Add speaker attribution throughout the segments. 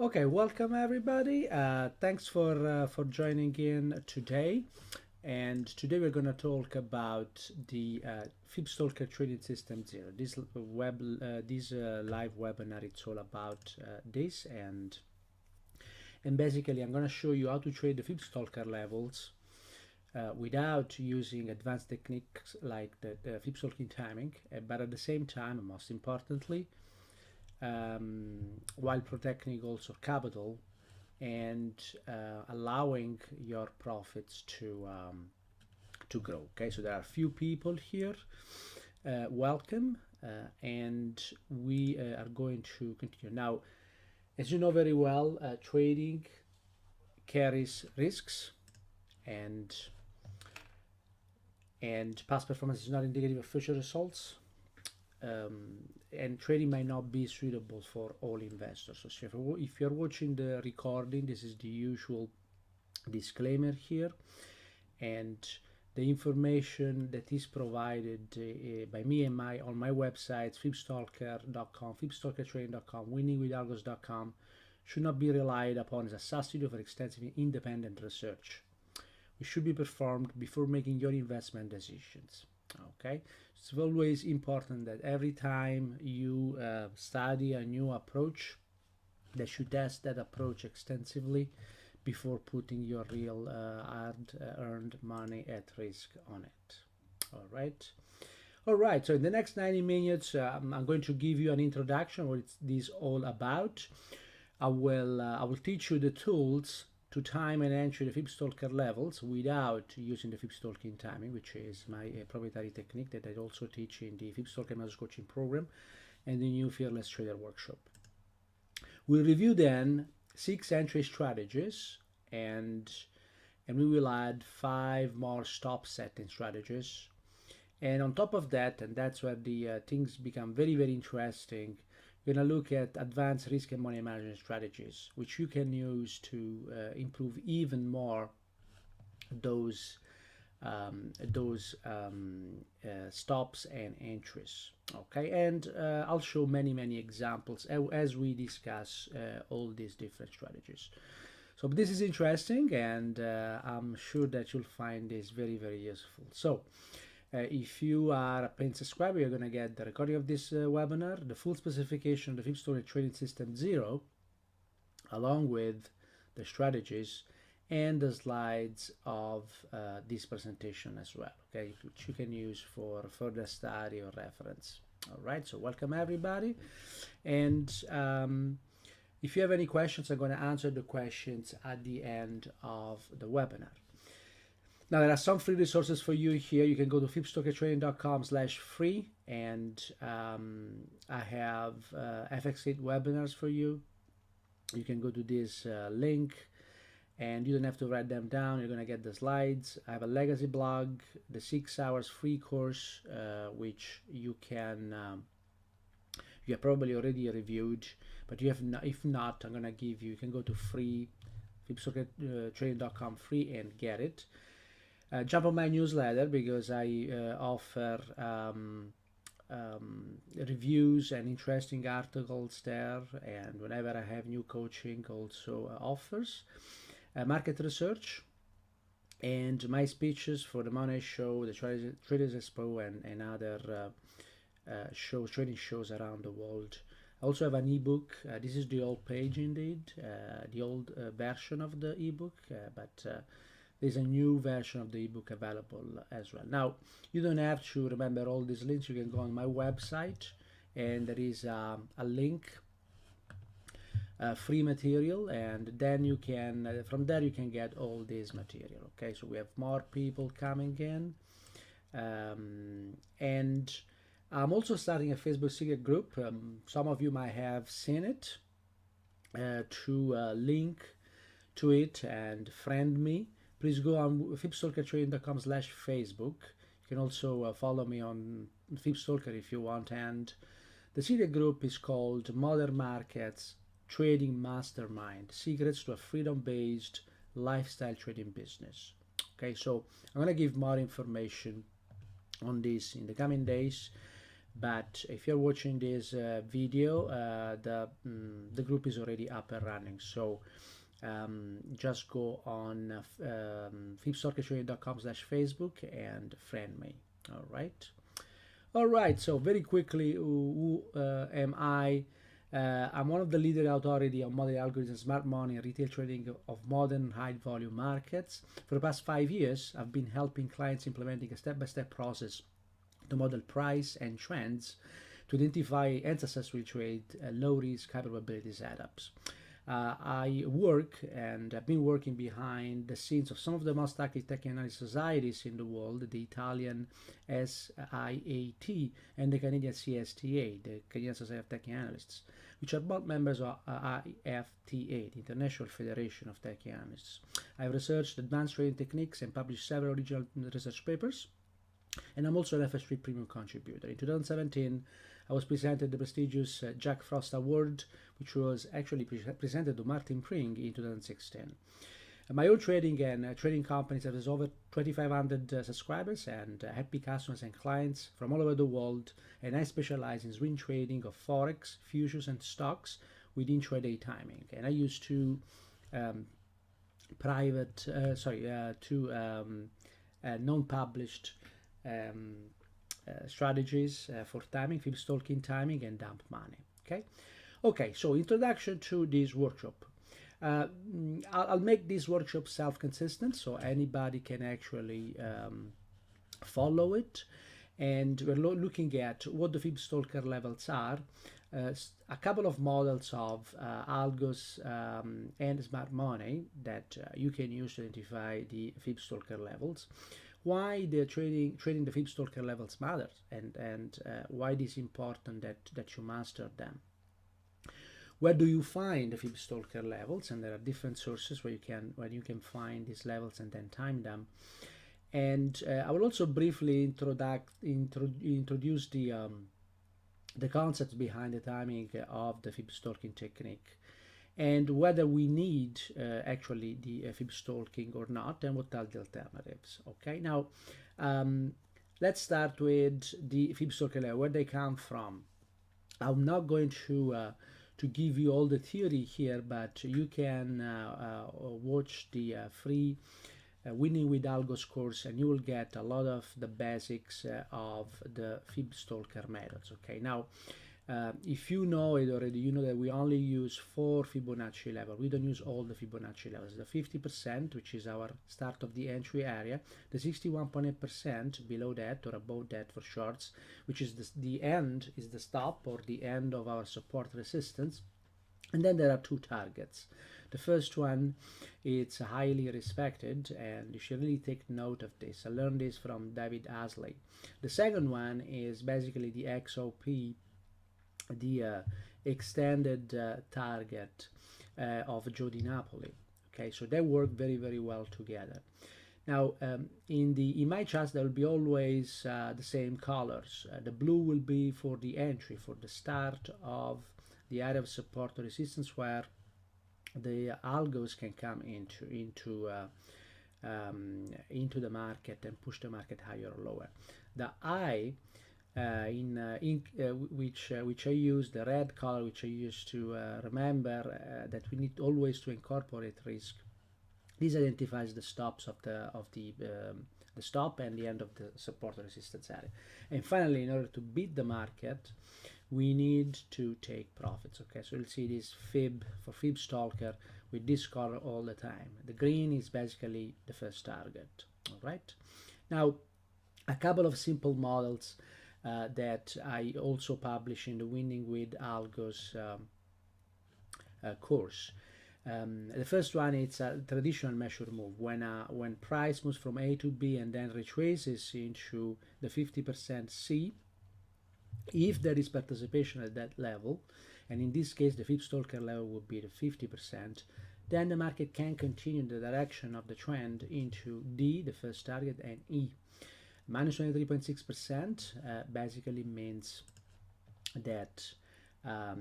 Speaker 1: Okay, welcome everybody. Thanks for joining in today. And today we're going to talk about the Fibstalker Trading System Zero. This live webinar, it's all about this, and basically I'm going to show you how to trade the Fibstalker levels without using advanced techniques like the Fibstalking timing, but at the same time, and most importantly, while protecting also capital and allowing your profits to grow. Okay, so there are a few people here. Welcome, and we are going to continue now. As you know very well, trading carries risks, and past performance is not indicative of future results. And trading might not be suitable for all investors. So if you're watching the recording, this is the usual disclaimer here, and the information that is provided by me and on my websites, fibstalker.com, fibstalkertrading.com, winningwithalgos.com, should not be relied upon as a substitute for extensive independent research, which should be performed before making your investment decisions. Okay, it's always important that every time you study a new approach, that you test that approach extensively before putting your real hard-earned money at risk on it. All right, so in the next 90 minutes I'm going to give you an introduction what this all about. I will teach you the tools to time and entry the Fibstalker levels without using the Fibstalking timing, which is my proprietary technique that I also teach in the Fibstalker Master Coaching Program and the new Fearless Trader Workshop. We'll review then 6 entry strategies, and we will add 5 more stop setting strategies. And on top of that, and that's where the things become very, very interesting, we're going to look at advanced risk and money management strategies, which you can use to improve even more those stops and entries. Okay, and I'll show many examples as we discuss all these different strategies. So this is interesting, and I'm sure that you'll find this very, very useful. So if you are a paying subscriber, you're going to get the recording of this webinar, the full specification of the Fibstalker Trading System Zero, along with the strategies and the slides of this presentation as well, okay, which you can use for further study or reference. All right, so welcome everybody. And if you have any questions, I'm going to answer the questions at the end of the webinar. Now, there are some free resources for you here. You can go to fibstalkertrading.com/free, and I have FX8 webinars for you. You can go to this link, and you don't have to write them down. You're going to get the slides. I have a legacy blog, the 6 hours free course, which you have probably already reviewed, but you have not, if not, I'm going to give you, you can go to free, fibstalkertrading.com free, and get it. Jump on my newsletter, because I offer reviews and interesting articles there, and whenever I have new coaching also offers market research and my speeches for the Money Show, the Traders Expo, and other trading shows around the world. I also have an ebook. This is the old page indeed, the old version of the ebook, but there's a new version of the ebook available as well. Now, you don't have to remember all these links. You can go on my website, and there is a link, free material, and then you can, from there you can get all this material. Okay, so we have more people coming in, and I'm also starting a Facebook secret group. Some of you might have seen it. To link to it and friend me, please go on fibstalkertrading.com/Facebook. You can also follow me on Fibstalker if you want, and the secret group is called Modern Markets Trading Mastermind, Secrets to a Freedom-Based Lifestyle Trading Business. Okay, so I'm going to give more information on this in the coming days. but if you're watching this video, the group is already up and running. So just go on fibstalkertraining.com/Facebook and friend me. All right, so very quickly, who am I? I'm one of the leading authority on model algorithms, smart money, and retail trading of modern high-volume markets. For the past 5 years, I've been helping clients implementing a step-by-step process to model price and trends to identify and successfully trade low-risk, high-probability setups. I work and I've been working behind the scenes of some of the most active tech analysis societies in the world, the Italian SIAT and the Canadian CSTA, the Canadian Society of Tech Analysts, which are both members of IFTA, the International Federation of Tech Analysts. I've researched advanced trading techniques and published several original research papers, and I'm also an FS3 Premium contributor. In 2017, I was presented the prestigious Jack Frost Award, which was actually presented to Martin Pring in 2016. My own trading and trading companies have over 2,500 subscribers and happy customers and clients from all over the world, and I specialize in swing trading of Forex, futures, and stocks with intraday timing. And I use two non-published strategies for timing, Fibstalking timing, and dump money. Okay, so introduction to this workshop. I'll make this workshop self-consistent, so anybody can actually follow it. And we're looking at what the Fibstalker levels are, a couple of models of algos and smart money that you can use to identify the Fibstalker levels, why the trading the Fibstalker levels matters, and why it is important that you master them. Where do you find the Fibstalker levels? And there are different sources where you can find these levels and then time them. And I will also briefly introduce the concepts behind the timing of the Fibstalking technique, and whether we need actually the Fibstalking or not, and what are the alternatives. Okay, now let's start with the Fibstalker level, where they come from. I'm not going to give you all the theory here, but you can watch the free Winning with Algos course, and you will get a lot of the basics of the Fibstalker methods. Okay, now if you know it already, you know that we only use 4 Fibonacci levels. We don't use all the Fibonacci levels. The 50%, which is our start of the entry area, the 61.8% below that or above that for shorts, which is the end, is the stop or the end of our support resistance. And then there are 2 targets. The first one, it's highly respected, and you should really take note of this. I learned this from David Asley. The second one is basically the XOP, the extended target of Joe Di Napoli. Okay, so they work very, very well together. Now, in my charts, there will be always the same colors. The blue will be for the entry, for the start of the area of support or resistance where the algos can come into the market and push the market higher or lower. The I which I use, the red color, which I use to remember that we need always to incorporate risk. This identifies the stops of the stop and the end of the support or resistance area. And finally, in order to beat the market, we need to take profits. Okay, so you'll see this fib for Fibstalker with this color all the time. The green is basically the first target. All right, now a couple of simple models that I also publish in the Winning with Algos course. The first one, it's a traditional measure move. When price moves from A to B and then retraces into the 50% C, if there is participation at that level, and in this case the Fibstalker level would be the 50%, then the market can continue in the direction of the trend into D, the first target, and E. Minus 23.6% basically means that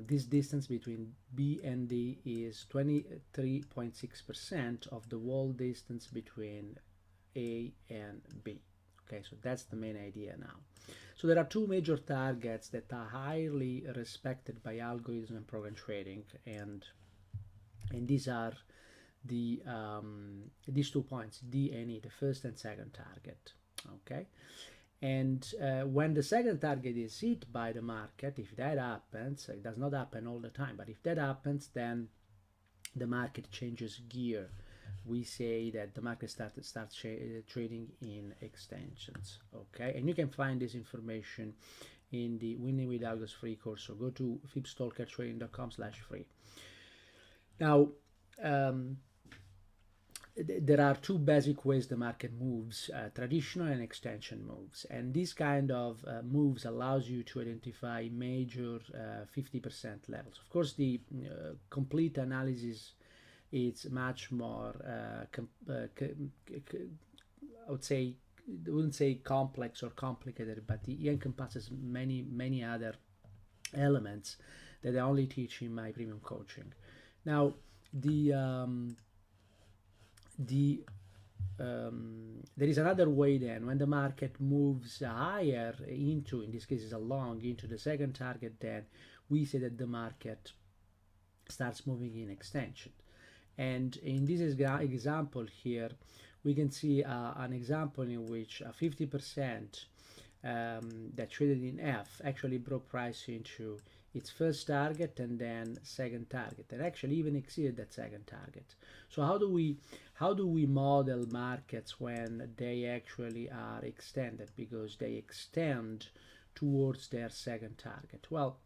Speaker 1: this distance between B and D is 23.6% of the wall distance between A and B. Okay, Okay, so that's the main idea now. So there are two major targets that are highly respected by algorithms and program trading, and these are the these 2 points, D and E, the first and second target. Okay, and when the second target is hit by the market, if that happens, it does not happen all the time, but if that happens, then the market changes gear. We say that the market starts trading in extensions. Okay, and you can find this information in the Winning with Algos free course. So go to fibstalkertrading.com/free. Now, there are two basic ways the market moves, traditional and extension moves, and this kind of moves allows you to identify major 50% levels. Of course, the complete analysis is much more I wouldn't say complex or complicated, but it encompasses many other elements that I only teach in my premium coaching. Now, there is another way then. When the market moves higher into, in this case is along, into the second target, then we say that the market starts moving in extension. And in this example here, we can see an example in which 50% that traded in F actually brought price into its first target and then second target, and actually even exceeded that second target. So how do we model markets when they actually are extended, because they extend towards their second target? Well,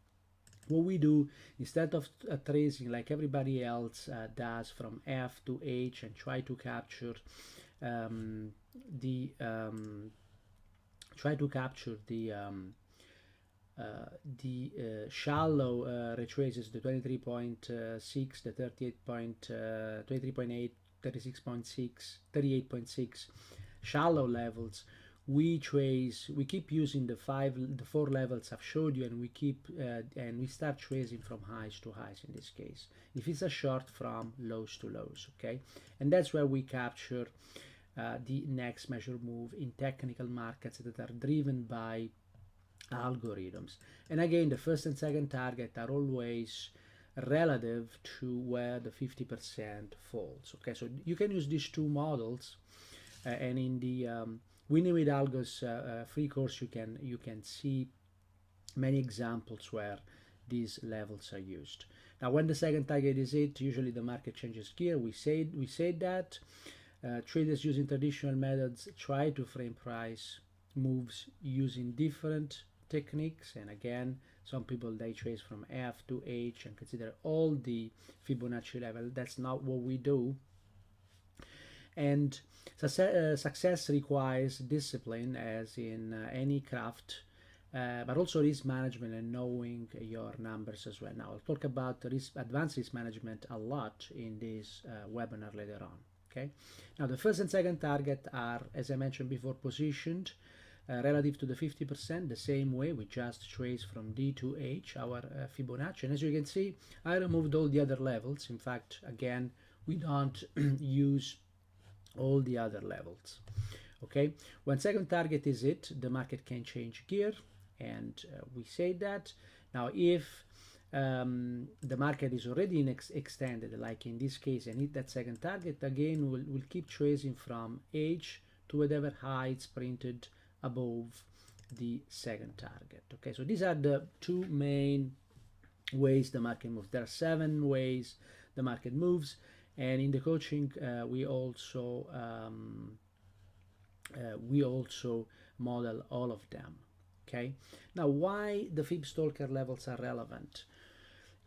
Speaker 1: what we do, instead of tracing like everybody else does from F to H and try to capture the shallow retraces, the 23.6, the 23.8, 36.6, 38.6 shallow levels. We keep using the four levels I've showed you, and we start tracing from highs to highs in this case, if it's a short, from lows to lows. Okay, and that's where we capture the next measure move in technical markets that are driven by algorithms. And again, the first and second target are always relative to where the 50% falls. Okay, so you can use these two models, and in the Winning with Algos free course you can see many examples where these levels are used. Now, when the second target is hit, usually the market changes gear. We said that traders using traditional methods try to frame price moves using different techniques, and again, some people they trace from F to H and consider all the Fibonacci level. That's not what we do. And success requires discipline, as in any craft, but also risk management and knowing your numbers as well. Now, I'll talk about advanced risk management a lot in this webinar later on. Okay. Now, the first and second target are, as I mentioned before, positioned relative to the 50%, the same way. We just trace from D to H our Fibonacci, and as you can see, I removed all the other levels. In fact, again, we don't use all the other levels. Okay, when second target is hit, the market can change gear, and we say that. Now, if the market is already extended, like in this case, and hit that second target, again we'll keep tracing from H to whatever high it's printed above the second target. Okay, so these are the two main ways the market moves. There are 7 ways the market moves, and in the coaching we also model all of them. Okay, now why the Fibstalker levels are relevant?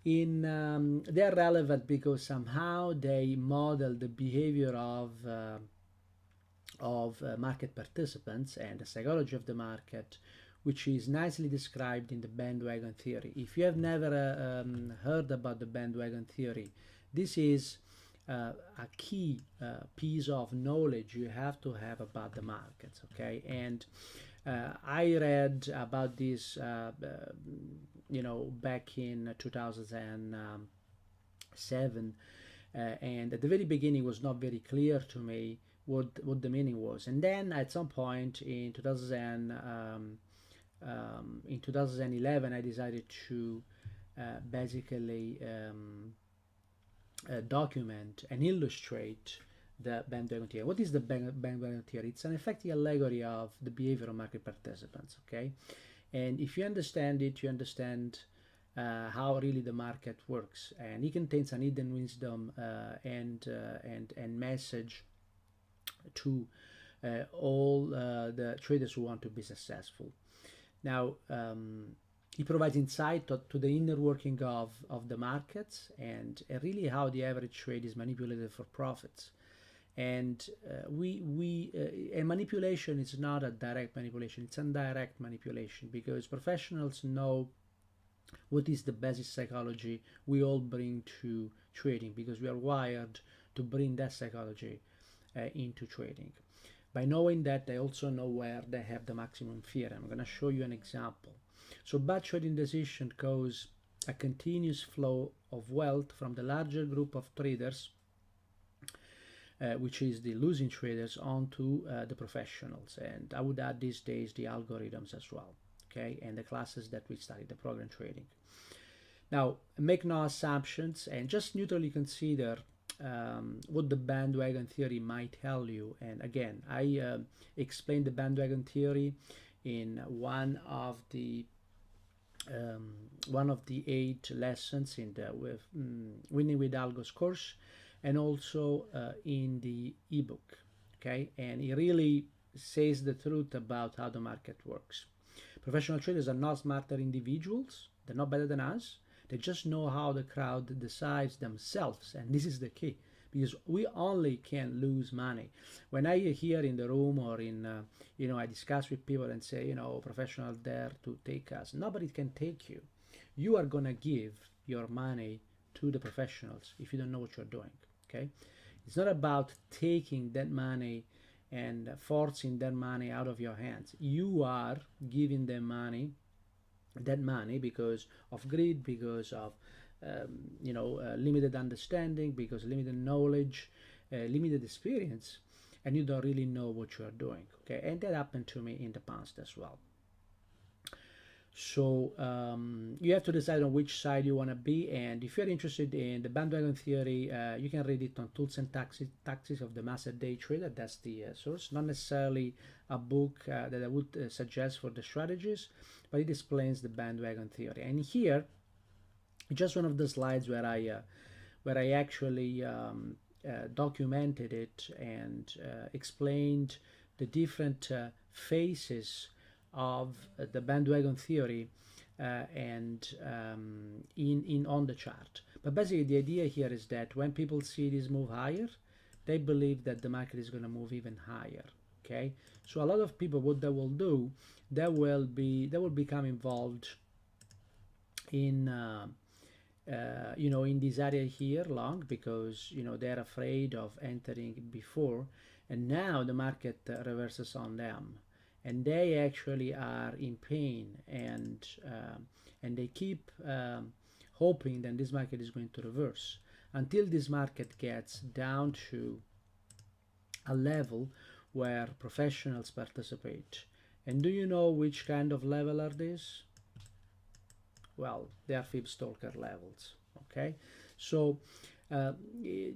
Speaker 1: They're relevant because somehow they model the behavior of market participants and the psychology of the market, which is nicely described in the bandwagon theory. If you have never heard about the bandwagon theory, this is a key piece of knowledge you have to have about the markets. Okay, and I read about this back in 2007, and at the very beginning was not very clear to me what the meaning was. And then at some point in 2011, I decided to basically document and illustrate the bandwagon theory. What is the bandwagon theory? It's an effective allegory of the behavior of market participants. Okay, and if you understand it, you understand how really the market works, and it contains an hidden wisdom and message to all the traders who want to be successful. Now, it provides insight to the inner working of the markets and really how the average trade is manipulated for profits. And and manipulation is not a direct manipulation, it's indirect manipulation, because professionals know what is the basic psychology we all bring to trading, because we are wired to bring that psychology into trading. By knowing that, they also know where they have the maximum fear. I'm going to show you an example. So bad trading decision cause a continuous flow of wealth from the larger group of traders, which is the losing traders, onto the professionals. And I would add these days the algorithms as well, okay, and the classes that we study, the program trading. Now, make no assumptions and just neutrally consider what the bandwagon theory might tell you. And again, I explained the bandwagon theory in one of the 8 lessons in the Winning with Algos course, and also in the ebook. Okay, and it really says the truth about how the market works. Professional traders are not smarter individuals, they're not better than us, they just know how the crowd decides themselves, and this is the key, because we only can lose money. When I hear in the room or in I discuss with people and say, professional there to take us, nobody can take you. You are gonna give your money to the professionals if you don't know what you're doing. Okay, it's not about taking that money and forcing that money out of your hands. You are giving them money, that money, because of greed, because of limited understanding, because limited knowledge, limited experience, and you don't really know what you are doing. Okay, and that happened to me in the past as well. So you have to decide on which side you want to be, and if you're interested in the bandwagon theory, you can read it on Tools and Tactics of the Master Day Trader. That's the source, not necessarily a book that I would suggest for the strategies, but it explains the bandwagon theory. And here, just one of the slides where I actually documented it and explained the different phases of the bandwagon theory and on the chart. But basically the idea here is that when people see this move higher, they believe that the market is going to move even higher. Okay, so a lot of people, what they will do, they will become involved in in this area here long, because they're afraid of entering before, and now the market reverses on them, and they actually are in pain, and they keep hoping that this market is going to reverse until this market gets down to a level where professionals participate. And do you know which kind of level are these? Well, they are Fibstalker levels. Okay, so the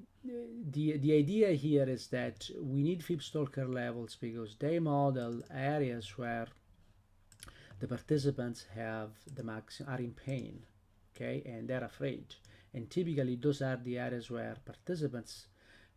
Speaker 1: idea here is that we need Fibstalker levels because they model areas where the participants are in pain, okay, and they're afraid. And typically those are the areas where participants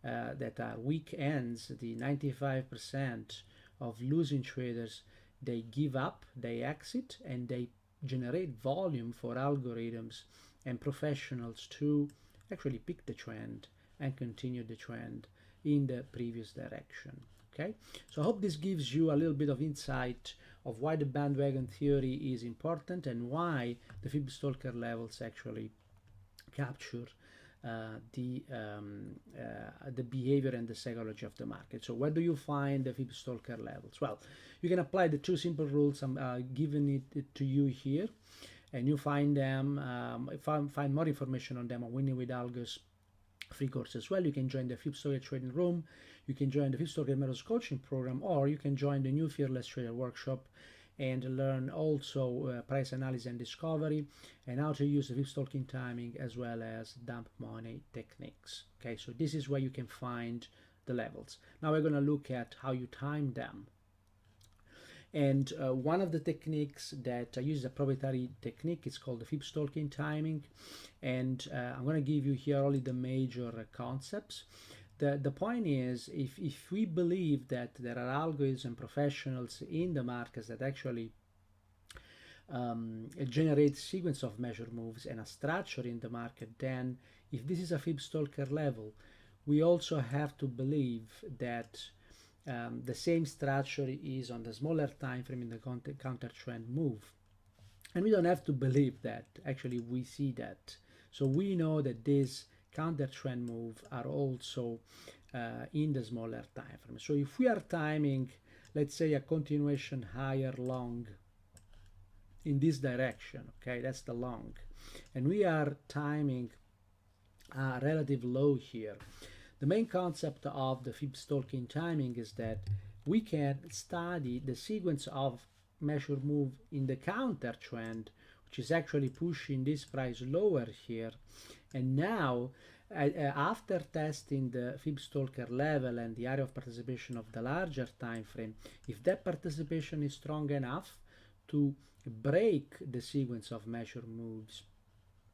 Speaker 1: that are weak ends, the 95% of losing traders, they give up, they exit, and they generate volume for algorithms and professionals to actually pick the trend and continue the trend in the previous direction. Okay, so I hope this gives you a little bit of insight of why the bandwagon theory is important and why the Fibstalker levels actually capture the behavior and the psychology of the market. So where do you find the Fibstalker levels? Well, you can apply the 2 simple rules I'm giving it to you here, and you find them. Find more information on them on Winning with Algos free course as well. You can join the Fibstalker Trading Room, you can join the Fibstalker Methods Coaching Program, or you can join the new Fearless Trader Workshop and learn also price analysis and discovery, and how to use the Fibstalking timing as well as dump money techniques. Okay, so this is where you can find the levels. Now we're going to look at how you time them. And one of the techniques that I use is a proprietary technique. It's called the Fibstalking timing, and I'm going to give you here only the major concepts. The point is, if we believe that there are algos and professionals in the markets that actually generate sequence of measure moves and a structure in the market, then if this is a Fibstalker level, we also have to believe that the same structure is on the smaller time frame in the counter trend move. And we don't have to believe that, actually we see that. So we know that these counter trend move are also in the smaller time frame. So if we are timing, let's say, a continuation higher long in this direction, okay, that's the long, and we are timing a relative low here, the main concept of the Fibstalking timing is that we can study the sequence of measure move in the counter trend, which is actually pushing this price lower here. And now, after testing the Fibstalker level and the area of participation of the larger time frame, if that participation is strong enough to break the sequence of measure moves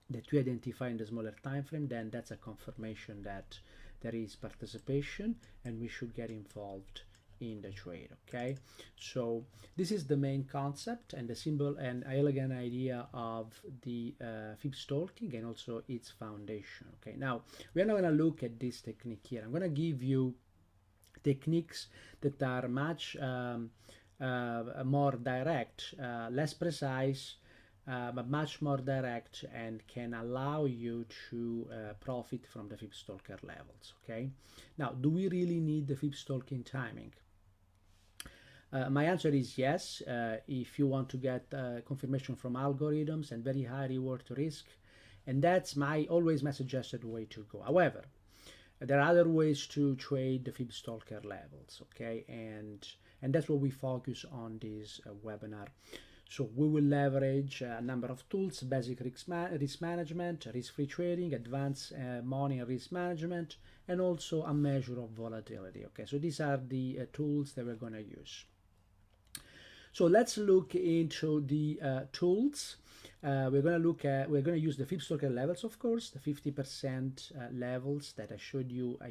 Speaker 1: that we identify in the smaller time frame, then that's a confirmation that there is participation and we should get involved in the trade. Okay, so this is the main concept and the simple and elegant idea of the Fibstalking and also its foundation. Okay, now we're not going to look at this technique here. I'm going to give you techniques that are much more direct, less precise, but much more direct, and can allow you to profit from the Fibstalker levels. Okay, now do we really need the Fibstalking timing? My answer is yes. If you want to get confirmation from algorithms and very high reward to risk, and that's always my suggested way to go. However, there are other ways to trade the Fibstalker levels. Okay, and that's what we focus on this webinar. So we will leverage a number of tools: basic risk management, risk-free trading, advanced money and risk management, and also a measure of volatility. Okay, so these are the tools that we're going to use. So let's look into the tools. We're going to use the Fibstalker levels, of course, the 50% levels that I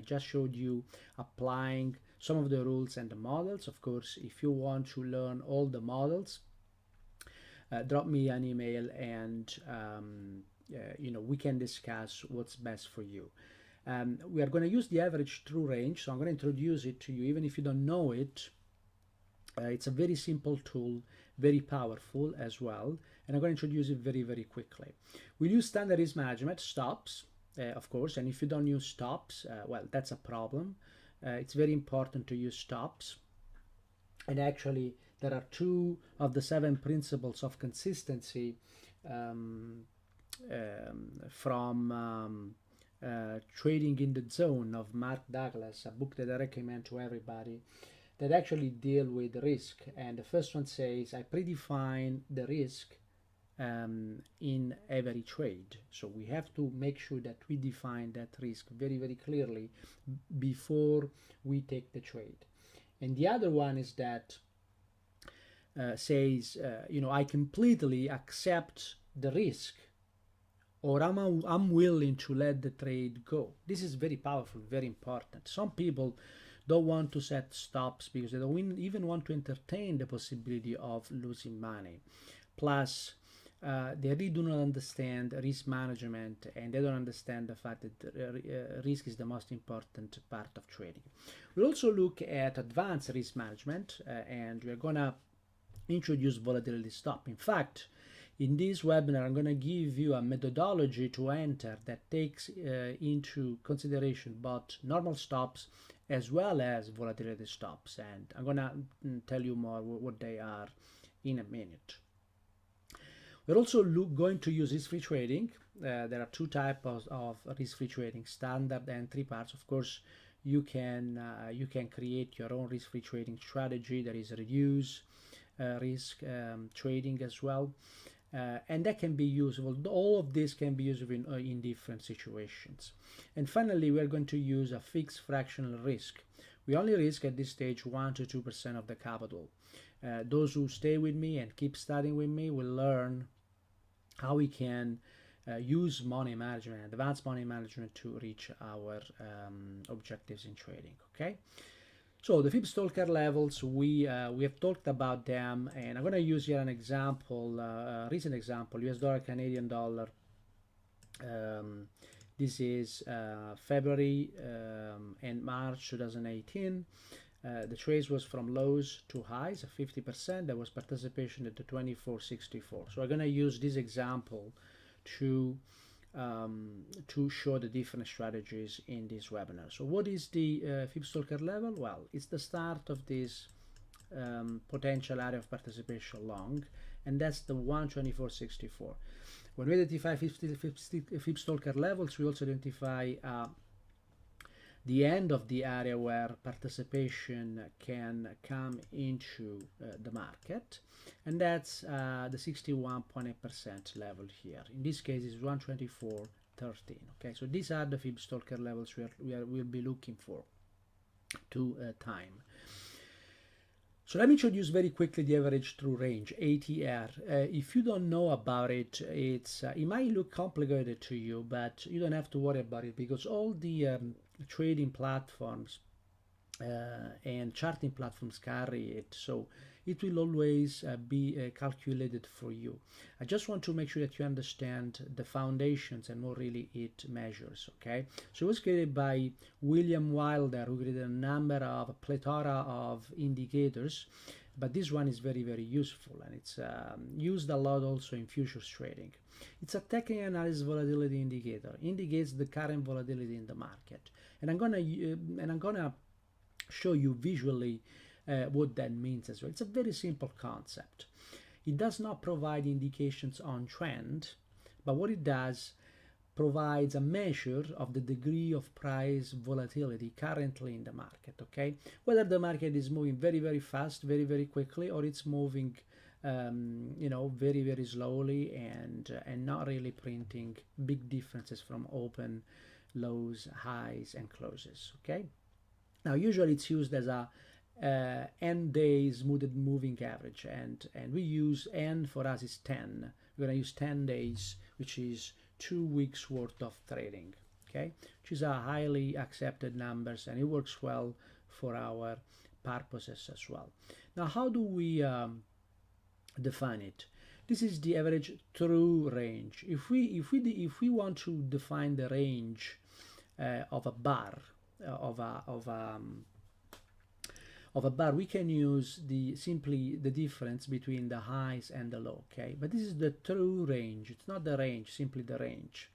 Speaker 1: just showed you, applying some of the rules and the models. Of course, if you want to learn all the models, drop me an email and we can discuss what's best for you. We are going to use the average true range, so I'm going to introduce it to you even if you don't know it. It's a very simple tool, very powerful as well, and I'm going to introduce it very, very quickly. We'll use standard risk management, stops, of course, and if you don't use stops, well, that's a problem. It's very important to use stops, and actually there are 2 of the 7 principles of consistency from Trading in the Zone of Mark Douglas, a book that I recommend to everybody, that actually deal with risk. And the first one says, I predefine the risk in every trade. So we have to make sure that we define that risk very, very clearly before we take the trade. And the other one is that says, I completely accept the risk, or I'm willing to let the trade go. This is very powerful, very important. Some people don't want to set stops because they don't even want to entertain the possibility of losing money. Plus, they really do not understand risk management, and they don't understand the fact that risk is the most important part of trading. We'll also look at advanced risk management, and we're going to introduce volatility stop. In fact, in this webinar, I'm going to give you a methodology to enter that takes into consideration both normal stops as well as volatility stops, and I'm going to tell you more what they are in a minute. We're also going to use risk-free trading. There are two types of risk-free trading: standard and three parts. Of course, you can create your own risk-free trading strategy. There is reduce risk trading as well, and that can be usable. All of this can be usable in different situations. And finally, we are going to use a fixed fractional risk. We only risk at this stage 1 to 2% of the capital. Those who stay with me and keep studying with me will learn how we can use money management, advanced money management, to reach our objectives in trading. Okay, so the Fibstalker levels, we have talked about them, and I'm going to use here an example, a recent example: US dollar, Canadian dollar. This is February and March 2018. The trades was from lows to highs of 50%. There was participation at the 24.64. So I'm going to use this example to show the different strategies in this webinar. So what is the Fibstalker level? Well, it's the start of this potential area of participation long, and that's the 124.64. When we identify Fibstalker levels, we also identify the end of the area where participation can come into the market, and that's the 61.8% level here. In this case, it's 124.13. Okay, so these are the Fibstalker levels we'll be looking for to time. So let me introduce very quickly the average true range, ATR. If you don't know about it, it might look complicated to you, but you don't have to worry about it, because all the trading platforms and charting platforms carry it, so it will always be calculated for you. I just want to make sure that you understand the foundations and what really it measures. Okay, so it was created by William Wilder, who created a plethora of indicators, but this one is very, very useful, and it's used a lot also in futures trading. It's a technical analysis volatility indicator, indicates the current volatility in the market, and I'm gonna show you visually what that means as well. It's a very simple concept. It does not provide indications on trend, but what it does provides a measure of the degree of price volatility currently in the market. Okay, whether the market is moving very, very fast, very, very quickly, or it's moving very, very slowly and not really printing big differences from open, lows, highs, and closes. Okay, now usually it's used as a n days smoothed moving average, and we use n, for us is 10. We're going to use 10 days, which is 2 weeks worth of trading. Okay, which is a highly accepted numbers, and it works well for our purposes as well. Now, how do we define it? This is the average true range. If we want to define the range of a bar, of a bar, we can use simply the difference between the highs and the low. Okay, but this is the true range. It's not the range, simply the range.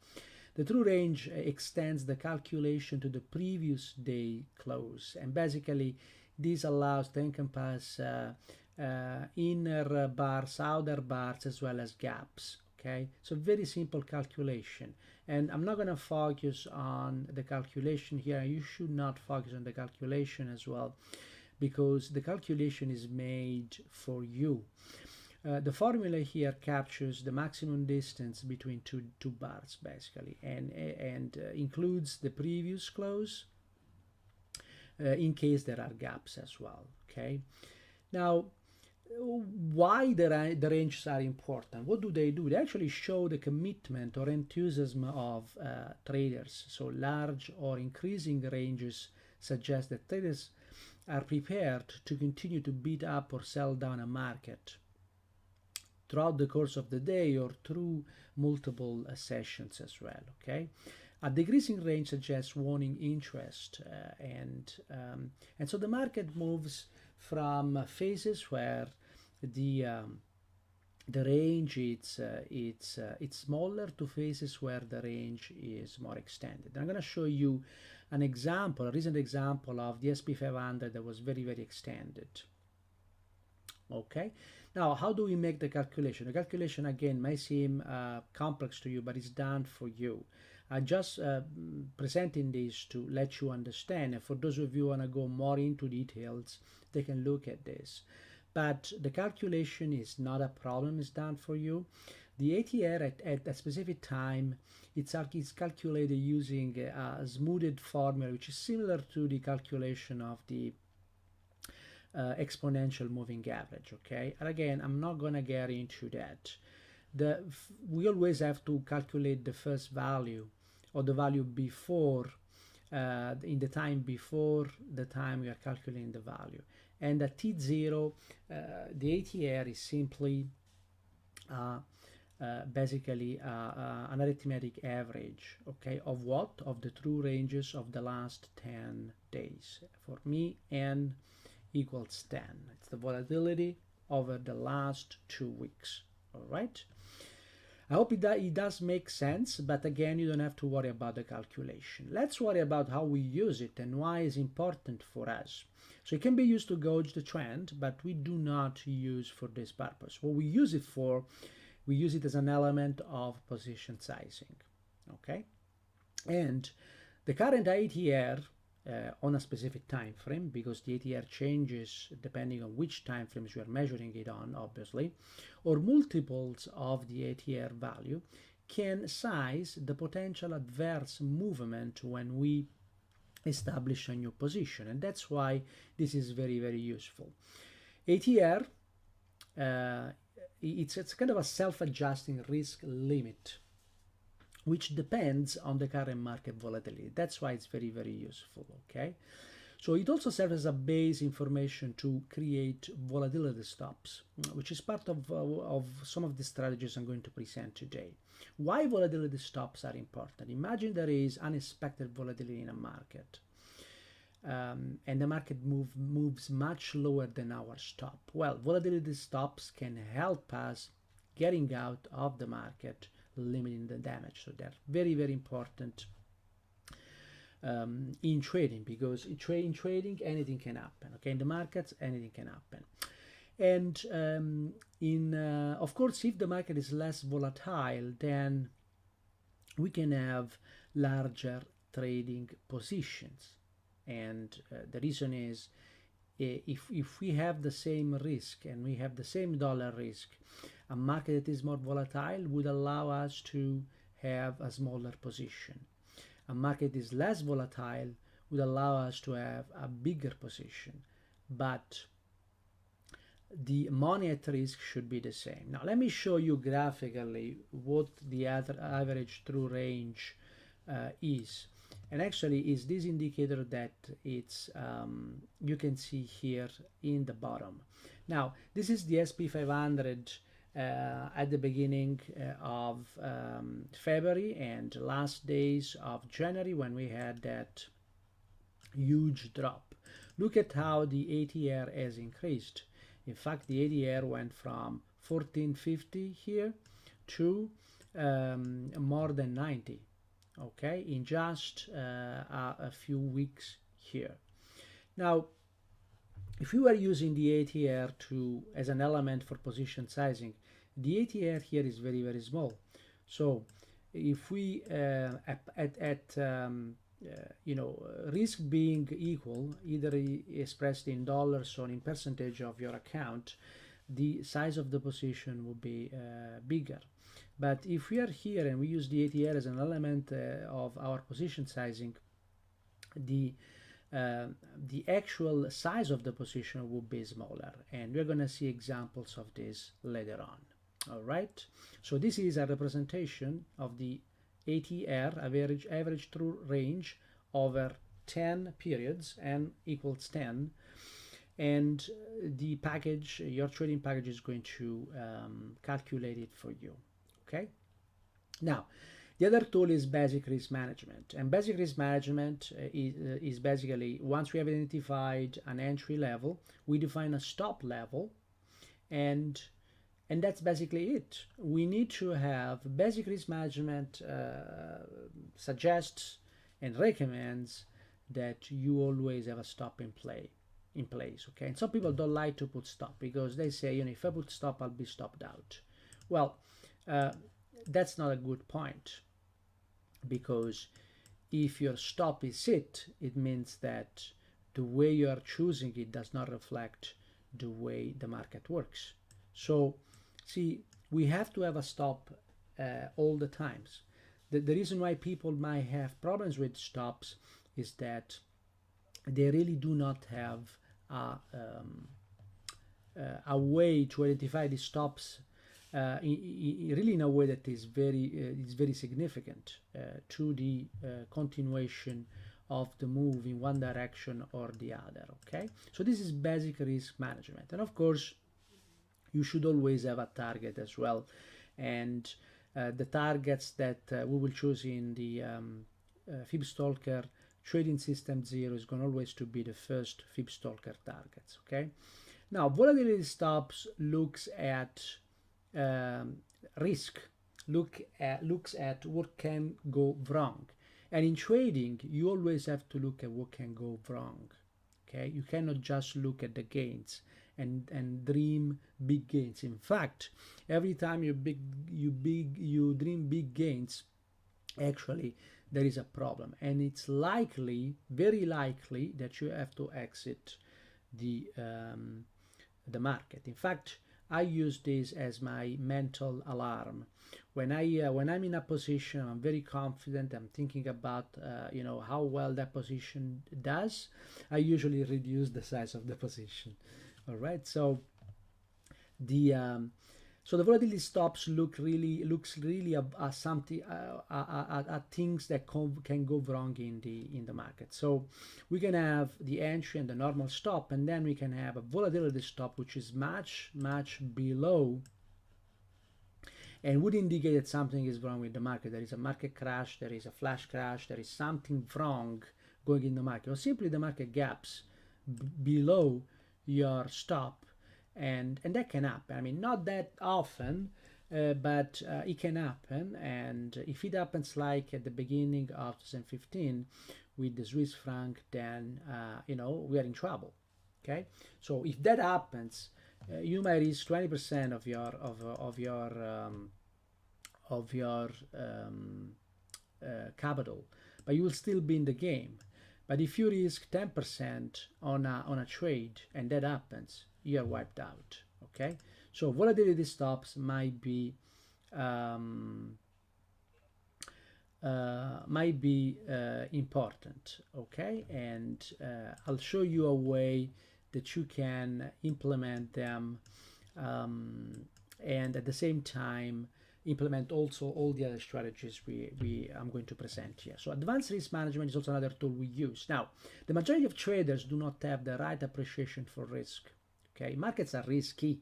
Speaker 1: The true range extends the calculation to the previous day close, and basically this allows to encompass inner bars, outer bars, as well as gaps. Okay, so very simple calculation, and I'm not going to focus on the calculation here. You should not focus on the calculation as well, because the calculation is made for you. The formula here captures the maximum distance between two bars, basically, and includes the previous close in case there are gaps as well. Okay, now why the ranges are important? What do? They actually show the commitment or enthusiasm of traders. So large or increasing ranges suggest that traders are prepared to continue to beat up or sell down a market throughout the course of the day or through multiple sessions as well. Okay, a decreasing range suggests waning interest, and so the market moves from phases where the range it's smaller to phases where the range is more extended. I'm going to show you an example, a recent example of the SP 500 that was very, very extended. Okay, now how do we make the calculation? The calculation again may seem complex to you, but it's done for you. I just presenting this to let you understand, and for those of you who want to go more into details, they can look at this. But the calculation is not a problem, it's done for you. The ATR at a specific time, it's calculated using a smoothed formula, which is similar to the calculation of the exponential moving average. Okay, and again, I'm not gonna get into that. We always have to calculate the first value or the value before in the time before the time we are calculating the value, and at t0 the ATR is simply basically an arithmetic average, okay, of what? Of the true ranges of the last 10 days. For me, n equals 10. It's the volatility over the last 2 weeks. All right. I hope it does make sense, but again, you don't have to worry about the calculation. Let's worry about how we use it and why it's important for us. So it can be used to gauge the trend, but we do not use for this purpose. What we use it for, we use it as an element of position sizing. Okay, and the current ATR on a specific time frame, because the ATR changes depending on which time frames you are measuring it on, obviously, or multiples of the ATR value, can size the potential adverse movement when we establish a new position, and that's why this is very, very useful. ATR, it's kind of a self-adjusting risk limit, which depends on the current market volatility. That's why it's very, very useful, okay? So it also serves as a base information to create volatility stops, which is part of some of the strategies I'm going to present today. Why volatility stops are important? Imagine there is unexpected volatility in a market, and the market moves much lower than our stop. Well, volatility stops can help us getting out of the market, limiting the damage. So they're very, very important in trading, because in trading anything can happen. Okay, in the markets anything can happen. And of course, if the market is less volatile, then we can have larger trading positions. And the reason is, if we have the same risk and we have the same dollar risk, a market that is more volatile would allow us to have a smaller position. A market that is less volatile would allow us to have a bigger position, but the money at risk should be the same. Now let me show you graphically what the average true range is. And actually is this indicator that it's you can see here in the bottom. Now this is the SP 500 at the beginning of February and last days of January, when we had that huge drop. Look at how the ATR has increased. In fact, the ATR went from 1450 here to more than 90, okay, in just a few weeks here. Now, if we were using the ATR as an element for position sizing, the ATR here is very, very small. So if we risk being equal, either expressed in dollars or in percentage of your account, the size of the position will be bigger. But if we are here and we use the ATR as an element of our position sizing, the actual size of the position will be smaller, and we're going to see examples of this later on. All right, so this is a representation of the ATR, average true range, over 10 periods, n equals 10, and the package, your trading package, is going to calculate it for you. Okay, now the other tool is basic risk management, and basic risk management is basically, once we have identified an entry level, we define a stop level, and that's basically it. We need to have basic risk management suggests and recommends that you always have a stop in play. in place, okay? And some people don't like to put stop because they say, you know, if I put stop, I'll be stopped out. Well, that's not a good point, because if your stop is hit, it means that the way you are choosing it does not reflect the way the market works. So, see, we have to have a stop all the times. The reason why people might have problems with stops is that they really do not have a way to identify the stops really in a way that is very significant to the continuation of the move in one direction or the other. Okay, so this is basic risk management, and of course you should always have a target as well, and the targets that we will choose in the Fibstalker trading system 0 is going always to be the first Fibstalker targets. Okay, now volatility stops looks at risk, looks at what can go wrong, and in trading you always have to look at what can go wrong. Okay, you cannot just look at the gains and dream big gains. In fact, every time you dream big gains, actually there is a problem, and it's likely, very likely, that you have to exit the market. In fact, I use this as my mental alarm. When I'm in a position, I'm very confident, I'm thinking about you know, how well that position does, I usually reduce the size of the position. All right, so the volatility stops looks really at something at things that can go wrong in the market. So we can have the entry and the normal stop, and then we can have a volatility stop which is much below and would indicate that something is wrong with the market. There is a market crash, there is a flash crash, there is something wrong going in the market, or simply the market gaps below your stop, and that can happen. I mean, not that often, but it can happen. And if it happens like at the beginning of 2015 with the Swiss franc, then you know, we are in trouble. Okay, so if that happens, you might risk 20% of your capital, but you will still be in the game. But if you risk 10% on a trade and that happens, you're wiped out. Okay, so volatility stops might be important. Okay, and I'll show you a way that you can implement them, and at the same time implement also all the other strategies I'm going to present here. So advanced risk management is also another tool we use. Now, the majority of traders do not have the right appreciation for risk. Okay, markets are risky,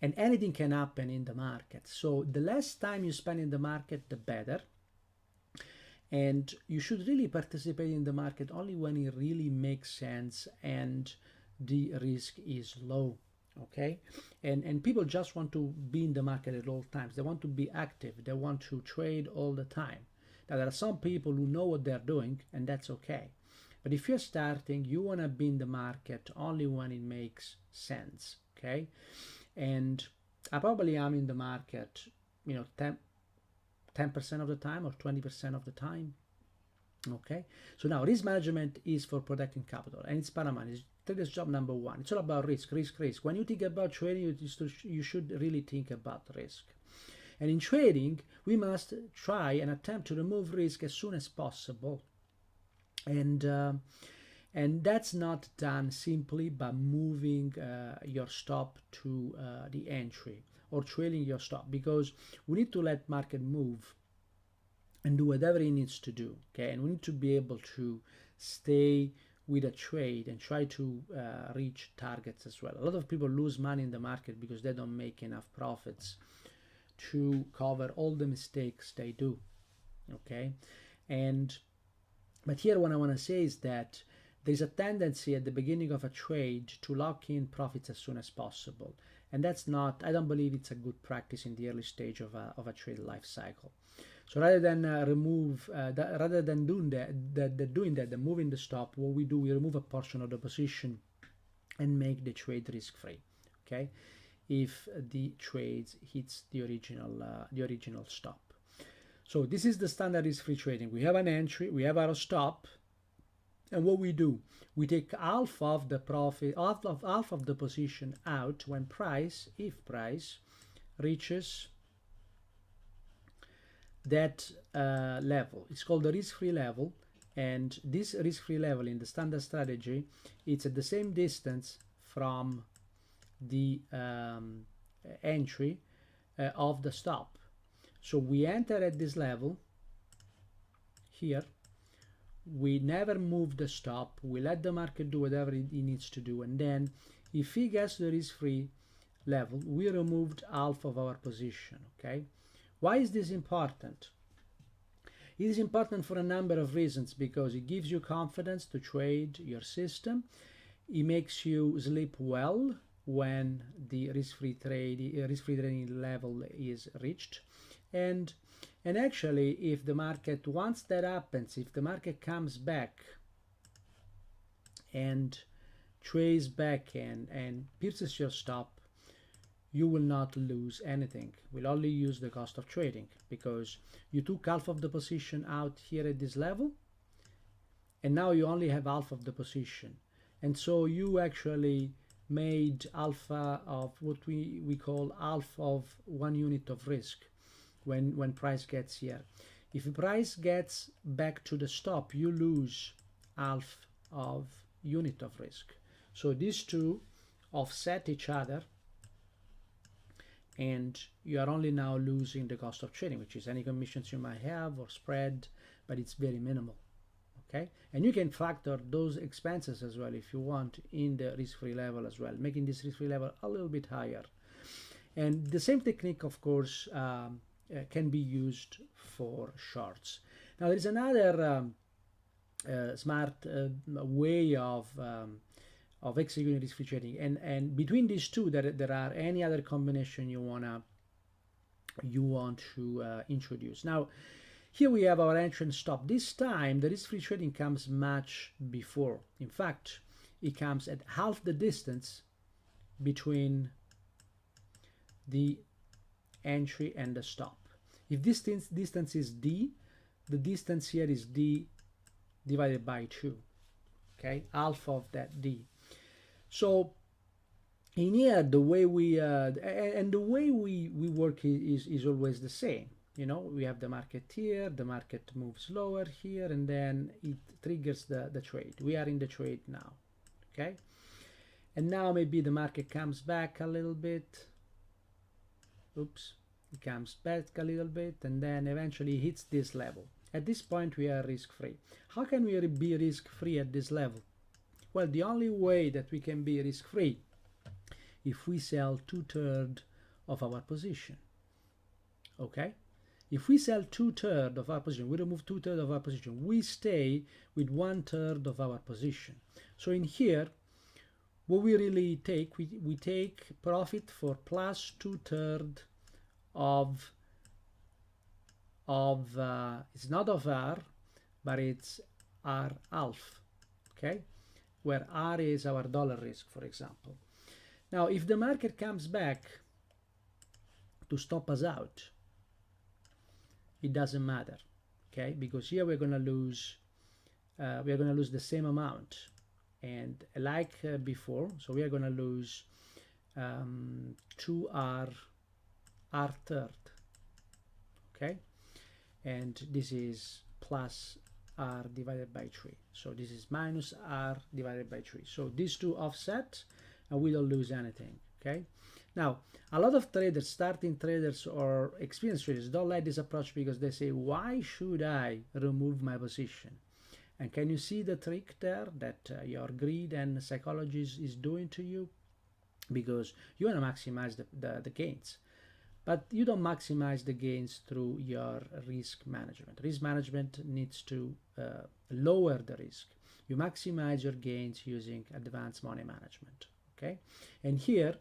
Speaker 1: and anything can happen in the market. So the less time you spend in the market, the better. And you should really participate in the market only when it really makes sense and the risk is low. Okay, and people just want to be in the market at all times. They want to be active, they want to trade all the time. Now there are some people who know what they're doing, and that's okay, but if you're starting, you want to be in the market only when it makes sense. Okay, and I probably am in the market, you know, 10% of the time or 20% of the time. Okay, so now risk management is for protecting capital, and it's paramount. It's trader's job number one. It's all about risk. When you think about trading, you should really think about risk. And in trading, we must try and attempt to remove risk as soon as possible. And that's not done simply by moving your stop to the entry or trailing your stop, because we need to let market move and do whatever it needs to do. Okay, and we need to be able to stay with a trade and try to reach targets as well. A lot of people lose money in the market because they don't make enough profits to cover all the mistakes they do. Okay, but here what I want to say is that there's a tendency at the beginning of a trade to lock in profits as soon as possible, and that's not, I don't believe it's a good practice in the early stage of a trade life cycle. So rather than doing that, moving the stop, what we do, we remove a portion of the position and make the trade risk-free, okay, if the trade hits the original stop. So this is the standard risk-free trading. We have an entry, we have our stop, and what we do, we take half of the profit, half of the position out when if price reaches that level. It's called the risk-free level, and this risk-free level in the standard strategy, it's at the same distance from the entry of the stop. So we enter at this level here, we never move the stop, we let the market do whatever it needs to do, and then if he gets to the risk-free level, we removed half of our position, okay? Why is this important? It is important for a number of reasons, because it gives you confidence to trade your system. It makes you sleep well when the risk-free trading level is reached. And actually, if the market, once that happens, if the market comes back and trades back and pierces your stop, you will not lose anything. We'll only use the cost of trading, because you took half of the position out here at this level, and now you only have half of the position. And so you actually made alpha of what we call half of 1 unit of risk when price gets here. If the price gets back to the stop, you lose half of unit of risk. So these two offset each other, and you are only now losing the cost of trading, which is any commissions you might have or spread, but it's very minimal, okay? And you can factor those expenses as well if you want in the risk-free level as well, making this risk-free level a little bit higher. And the same technique, of course, can be used for shorts. Now there is another smart way of executing risk-free trading, and between these two there are any other combination you want to introduce. Now here we have our entry and stop. This time the risk-free trading comes much before. In fact, it comes at half the distance between the entry and the stop. If this distance is d, the distance here is d divided by 2, okay, half of that d. So in here, the way we work is always the same. You know, we have the market here, the market moves lower here, and then it triggers the trade. We are in the trade now, okay? And now maybe the market comes back a little bit. Oops, it comes back a little bit, and then eventually hits this level. At this point, we are risk-free. How can we be risk-free at this level? Well, the only way that we can be risk-free if we sell 2/3 of our position, okay? If we sell 2/3 of our position, we remove 2/3 of our position, we stay with 1/3 of our position. So in here, what we really take, we take profit for plus 2/3 of it's not of R, but it's R half, okay? Where R is our dollar risk, for example. Now, if the market comes back to stop us out, it doesn't matter, okay? Because here we're gonna lose the same amount, and like before, so we are gonna lose 2R R3, okay? And this is plus R divided by 3. So this is minus R divided by 3. So these two offset, and we don't lose anything, okay? Now, a lot of traders, starting traders or experienced traders, don't like this approach because they say, why should I remove my position? And can you see the trick there that your greed and psychology is doing to you? Because you want to maximize the gains. But you don't maximize the gains through your risk management. Risk management needs to lower the risk. You maximize your gains using advanced money management, okay? And here,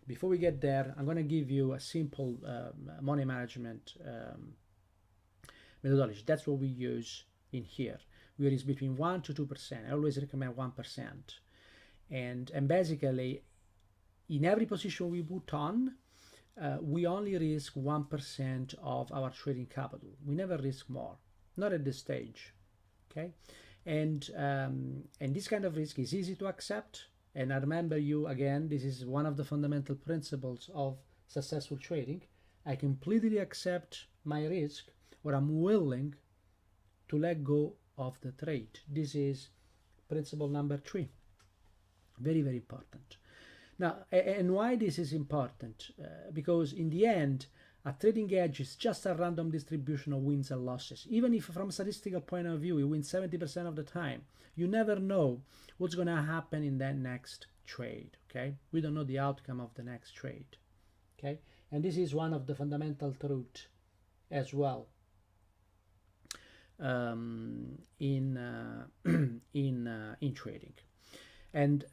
Speaker 1: before we get there, I'm going to give you a simple money management methodology. That's what we use in here. We use between 1 to 2%. I always recommend 1%. and basically in every position we put on, we only risk 1% of our trading capital. We never risk more, not at this stage. Okay, and this kind of risk is easy to accept. And I remember you again, this is one of the fundamental principles of successful trading. I completely accept my risk, or I'm willing to let go of the trade. This is principle number 3. Very, very important. Now, and why this is important? Because in the end, a trading edge is just a random distribution of wins and losses. Even if from a statistical point of view, you win 70% of the time, you never know what's going to happen in that next trade, okay? We don't know the outcome of the next trade, okay? And this is one of the fundamental truths as well in trading. And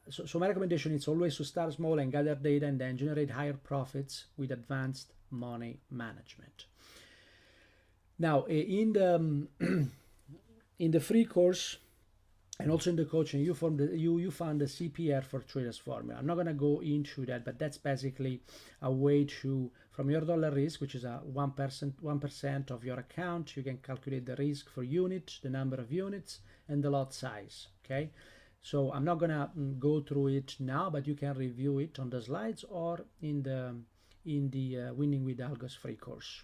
Speaker 1: so my recommendation is always to start small and gather data and then generate higher profits with advanced money management. Now, in the free course and also in the coaching, you found the CPR for traders formula. I'm not going to go into that, but that's basically a way to, from your dollar risk, which is a 1% of your account, you can calculate the risk for unit, the number of units, and the lot size. Okay. So I'm not gonna go through it now, but you can review it on the slides or in the Winning with Algos free course.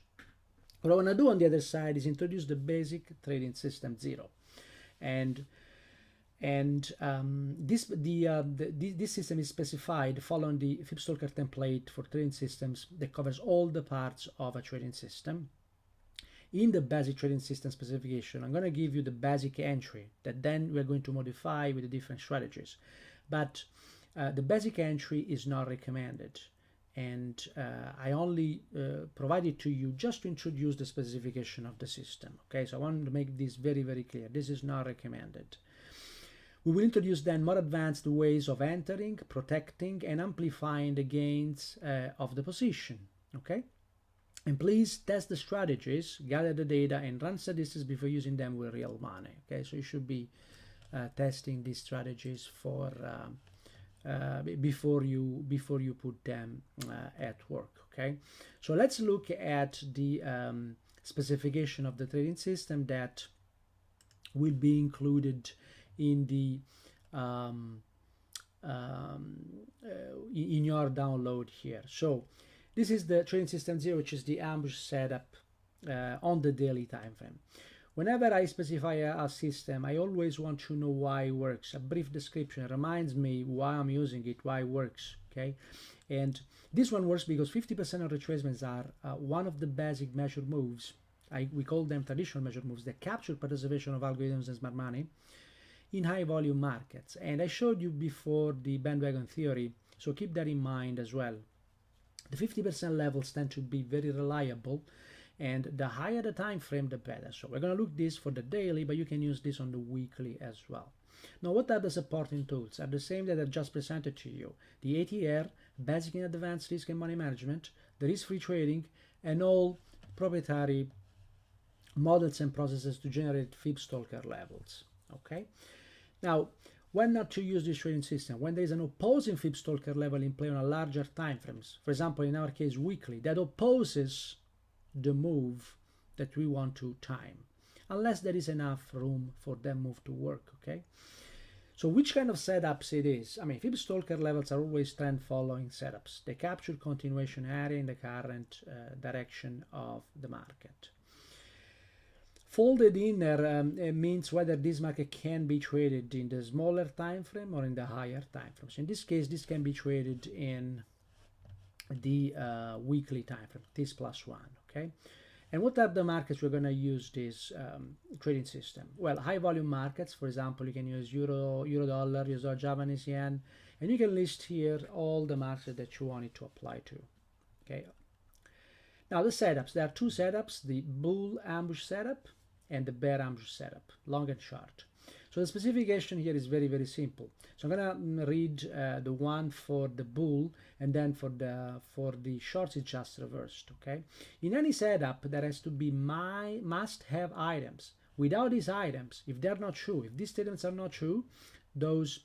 Speaker 1: What I want to do on the other side is introduce the basic trading system 0, and this system is specified following the Fibstalker template for trading systems that covers all the parts of a trading system. In the basic trading system specification, I'm going to give you the basic entry that then we're going to modify with the different strategies. But the basic entry is not recommended. And I only provide it to you just to introduce the specification of the system. Okay, so I want to make this very, very clear. This is not recommended. We will introduce then more advanced ways of entering, protecting, and amplifying the gains of the position. Okay? And please test the strategies, gather the data, and run statistics before using them with real money. Okay, so you should be testing these strategies for before you put them at work. Okay, so let's look at the specification of the trading system that will be included in the in your download here. So this is the trading system 0, which is the ambush setup on the daily time frame. Whenever I specify a system, I always want to know why it works. A brief description reminds me why I'm using it, why it works. Okay, and this one works because 50% of retracements are one of the basic measured moves. We call them traditional measured moves that capture participation of algorithms and smart money in high volume markets. And I showed you before the bandwagon theory, so keep that in mind as well. The 50% levels tend to be very reliable, and the higher the time frame, the better. So we're going to look this for the daily, but you can use this on the weekly as well. Now, what are the supporting tools? Are the same that I just presented to you: the ATR, basic and advanced risk and money management, the risk-free trading, and all proprietary models and processes to generate Fibstalker levels. Okay. Now, when not to use this trading system? When there is an opposing Fibstalker level in play on a larger time frames, for example, in our case, weekly, that opposes the move that we want to time, unless there is enough room for that move to work. Okay. So which kind of setups it is? I mean, Fibstalker levels are always trend following setups. They capture continuation area in the current direction of the market. Folded inner means whether this market can be traded in the smaller time frame or in the higher time frame. So in this case, this can be traded in the weekly time frame, T+1. Okay, and what are the markets we're going to use this trading system? Well, high volume markets, for example, you can use euro dollar, US dollar, Japanese yen, and you can list here all the markets that you want it to apply to. Okay. Now the setups, there are two setups: the bull ambush setup and the bear ambush setup, long and short. So the specification here is very, very simple. So I'm gonna read the one for the bull, and then for the shorts it's just reversed. Okay. In any setup, there has to be must-have items. Without these items, if they're not true, if these statements are not true, those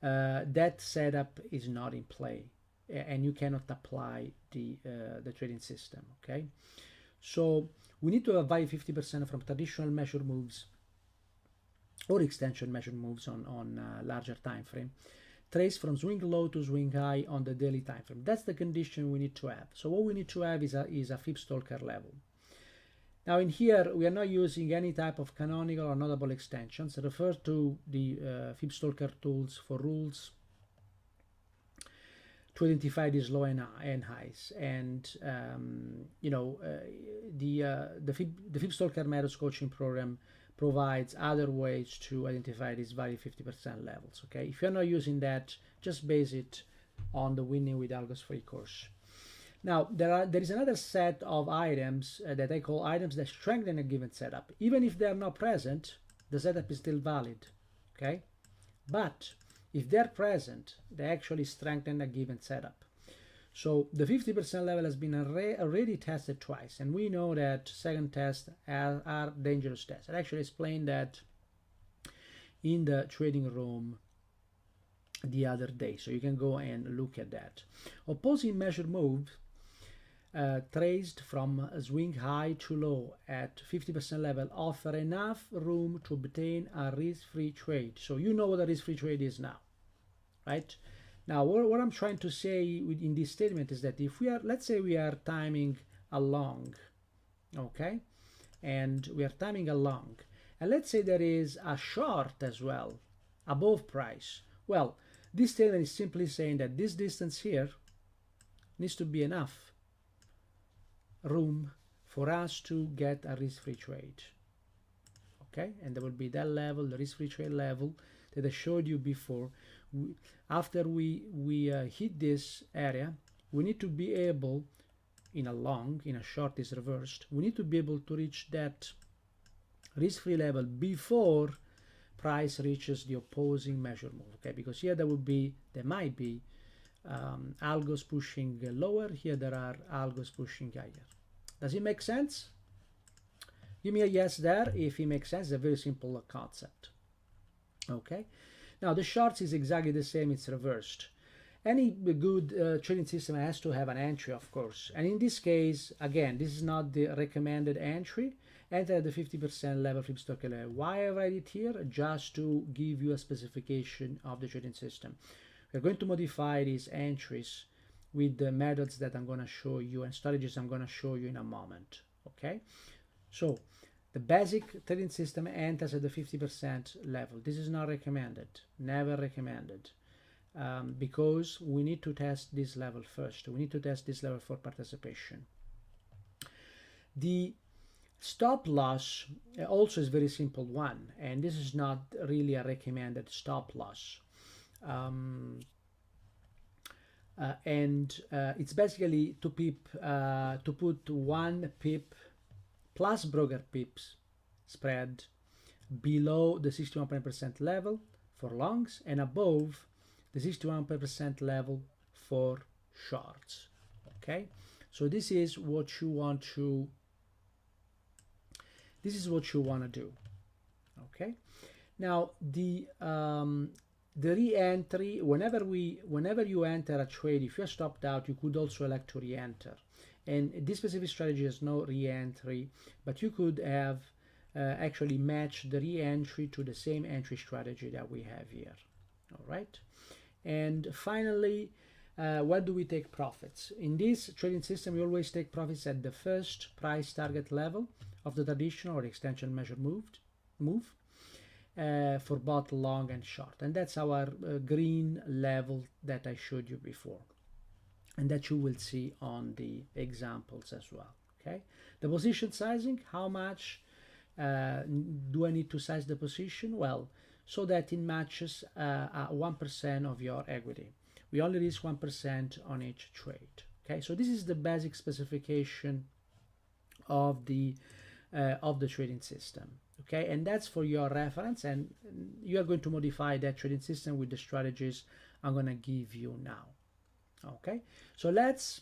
Speaker 1: that setup is not in play, and you cannot apply the trading system. Okay, so we need to avoid 50% from traditional measure moves or extension measure moves on larger time frame. Trace from swing low to swing high on the daily time frame. That's the condition we need to have. So what we need to have is a Fibstalker level. Now in here we are not using any type of canonical or notable extensions. Refer to the Fibstalker tools for rules to identify these low and highs. And the Fibstalker Methods coaching program provides other ways to identify these value 50% levels. Okay, if you're not using that, just base it on the Winning with Algos free course. Now there is another set of items that I call items that strengthen a given setup. Even if they are not present, the setup is still valid. Okay, but if they're present, they actually strengthen a given setup. So the 50% level has been already tested twice, and we know that second tests are dangerous tests. I actually explained that in the trading room the other day, so you can go and look at that. Opposing measure moves traced from swing high to low at 50% level offer enough room to obtain a risk-free trade. So you know what a risk-free trade is now, right? Now, what I'm trying to say in this statement is that if we are, let's say we are timing a long, okay, and we are timing a long, and let's say there is a short as well, above price. Well, this statement is simply saying that this distance here needs to be enough room for us to get a risk-free trade, okay, and there will be that level, the risk-free trade level that I showed you before. After we hit this area, we need to be able, in a long, in a short is reversed, we need to be able to reach that risk-free level before price reaches the opposing measure move. Okay, because here there might be algos pushing lower, here there are algos pushing higher. Does it make sense? Give me a yes there if it makes sense. It's a very simple concept. Okay, now the shorts is exactly the same, it's reversed. Any good trading system has to have an entry, of course, and in this case, again, this is not the recommended entry. Enter at the 50% level Fibstalker level. Why I write it here? Just to give you a specification of the trading system. We're going to modify these entries with the methods that I'm going to show you and strategies I'm going to show you in a moment. Okay, so the basic trading system enters at the 50% level. This is not recommended, never recommended, because we need to test this level first. We need to test this level for participation. The stop loss also is very simple one, and this is not really a recommended stop loss. It's basically to put 1 pip plus broker pips spread below the 61% level for longs and above the 61% level for shorts. Okay, so this is what you want to do. Okay, now the re-entry, whenever you enter a trade, if you're stopped out, you could also elect to re-enter. And this specific strategy has no re-entry, but you could have actually match the re-entry to the same entry strategy that we have here. All right. And finally, where do we take profits? In this trading system, we always take profits at the first price target level of the traditional or extension measure move for both long and short. And that's our green level that I showed you before, and that you will see on the examples as well. Okay, the position sizing, how much do I need to size the position? Well, so that it matches 1% of your equity. We only risk 1% on each trade. Okay, so this is the basic specification of the trading system. Okay, and that's for your reference, and you are going to modify that trading system with the strategies I'm going to give you now. Okay, so let's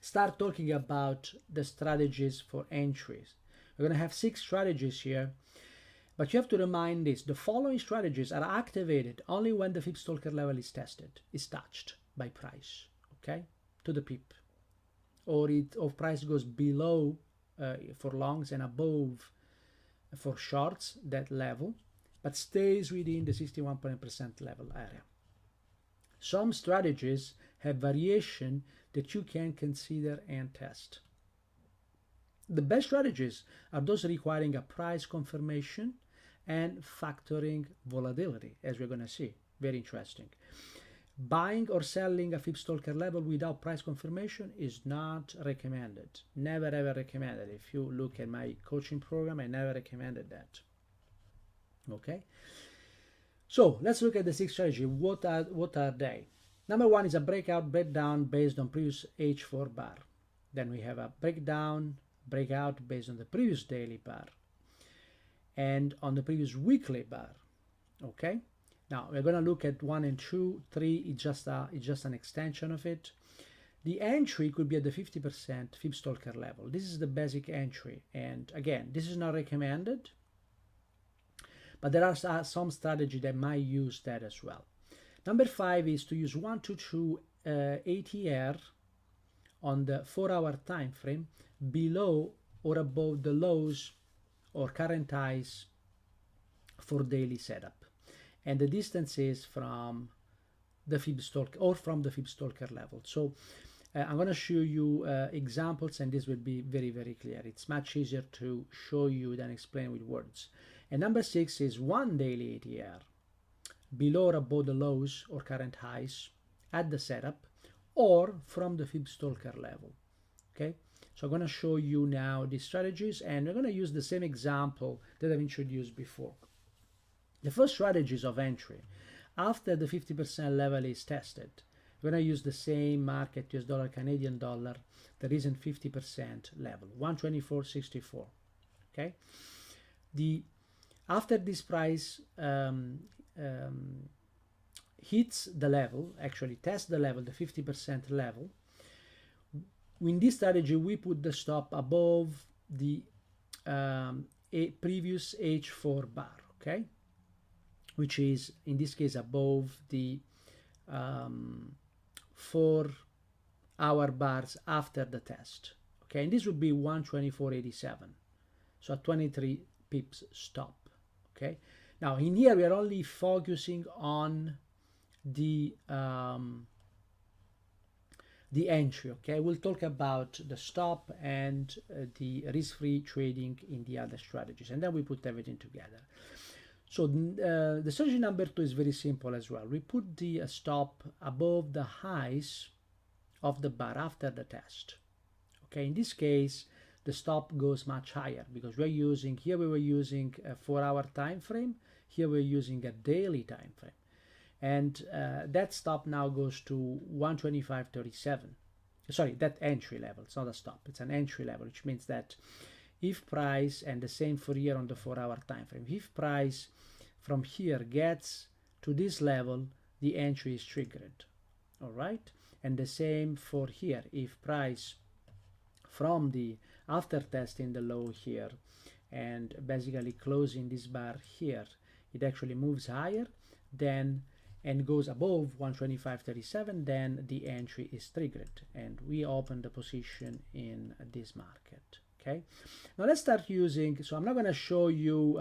Speaker 1: start talking about the strategies for entries. We're going to have 6 strategies here, But you have to remind this: the following strategies are activated only when the Fibstalker level is touched by price, okay, to the pip, or price goes below for longs and above for shorts that level, but stays within the 61% level area. Some strategies have variation that you can consider and test. The best strategies are those requiring a price confirmation and factoring volatility, as we're going to see. Very interesting. Buying or selling a Fibstalker level without price confirmation is not recommended. Never ever recommended. If you look at my coaching program, I never recommended that. Okay. So let's look at the 6 strategies. What are they? Number 1 is a breakdown based on previous H4 bar. Then we have a breakout based on the previous daily bar and on the previous weekly bar. Okay. Now we're going to look at 1 and 2. 3 is just an extension of it. The entry could be at the 50% Fibstalker level. This is the basic entry, and again, this is not recommended, but there are some strategy that might use that as well. Number 5 is to use 122 ATR on the 4-hour time frame below or above the lows or current highs for daily setup, and the distance is from the Fibstalker level. So I'm going to show you examples, and this will be very, very clear. It's much easier to show you than explain with words. And number 6 is 1 daily ATR below or above the lows or current highs at the setup or from the Fibstalker level. Okay, so I'm going to show you now these strategies, and we're going to use the same example that I've introduced before. The first strategy is of entry. After the 50% level is tested, we're going to use the same market, US dollar, Canadian dollar, the recent 50% level, 124.64. Okay, after this price hits the level, actually tests the level, the 50% level, in this strategy we put the stop above the previous H4 bar, okay, which is in this case above the 4-hour bars after the test. Okay, and this would be 124.87, so a 23 pips stop. Okay, now in here we are only focusing on the entry. Okay, we'll talk about the stop and the risk-free trading in the other strategies, and then we put everything together. So the strategy number 2 is very simple as well. We put the stop above the highs of the bar after the test. Okay, in this case the stop goes much higher because we were using a 4-hour time frame. Here we're using a daily time frame, and that stop now goes to 125.37. Sorry, that entry level. It's not a stop, it's an entry level, which means that if price, and the same for here on the 4-hour time frame, if price from here gets to this level, the entry is triggered. All right, and the same for here. If price from the after testing the low here and basically closing this bar here, it actually moves higher then and goes above 125.37, then the entry is triggered and we open the position in this market. Okay, now let's start using, so I'm not going to show you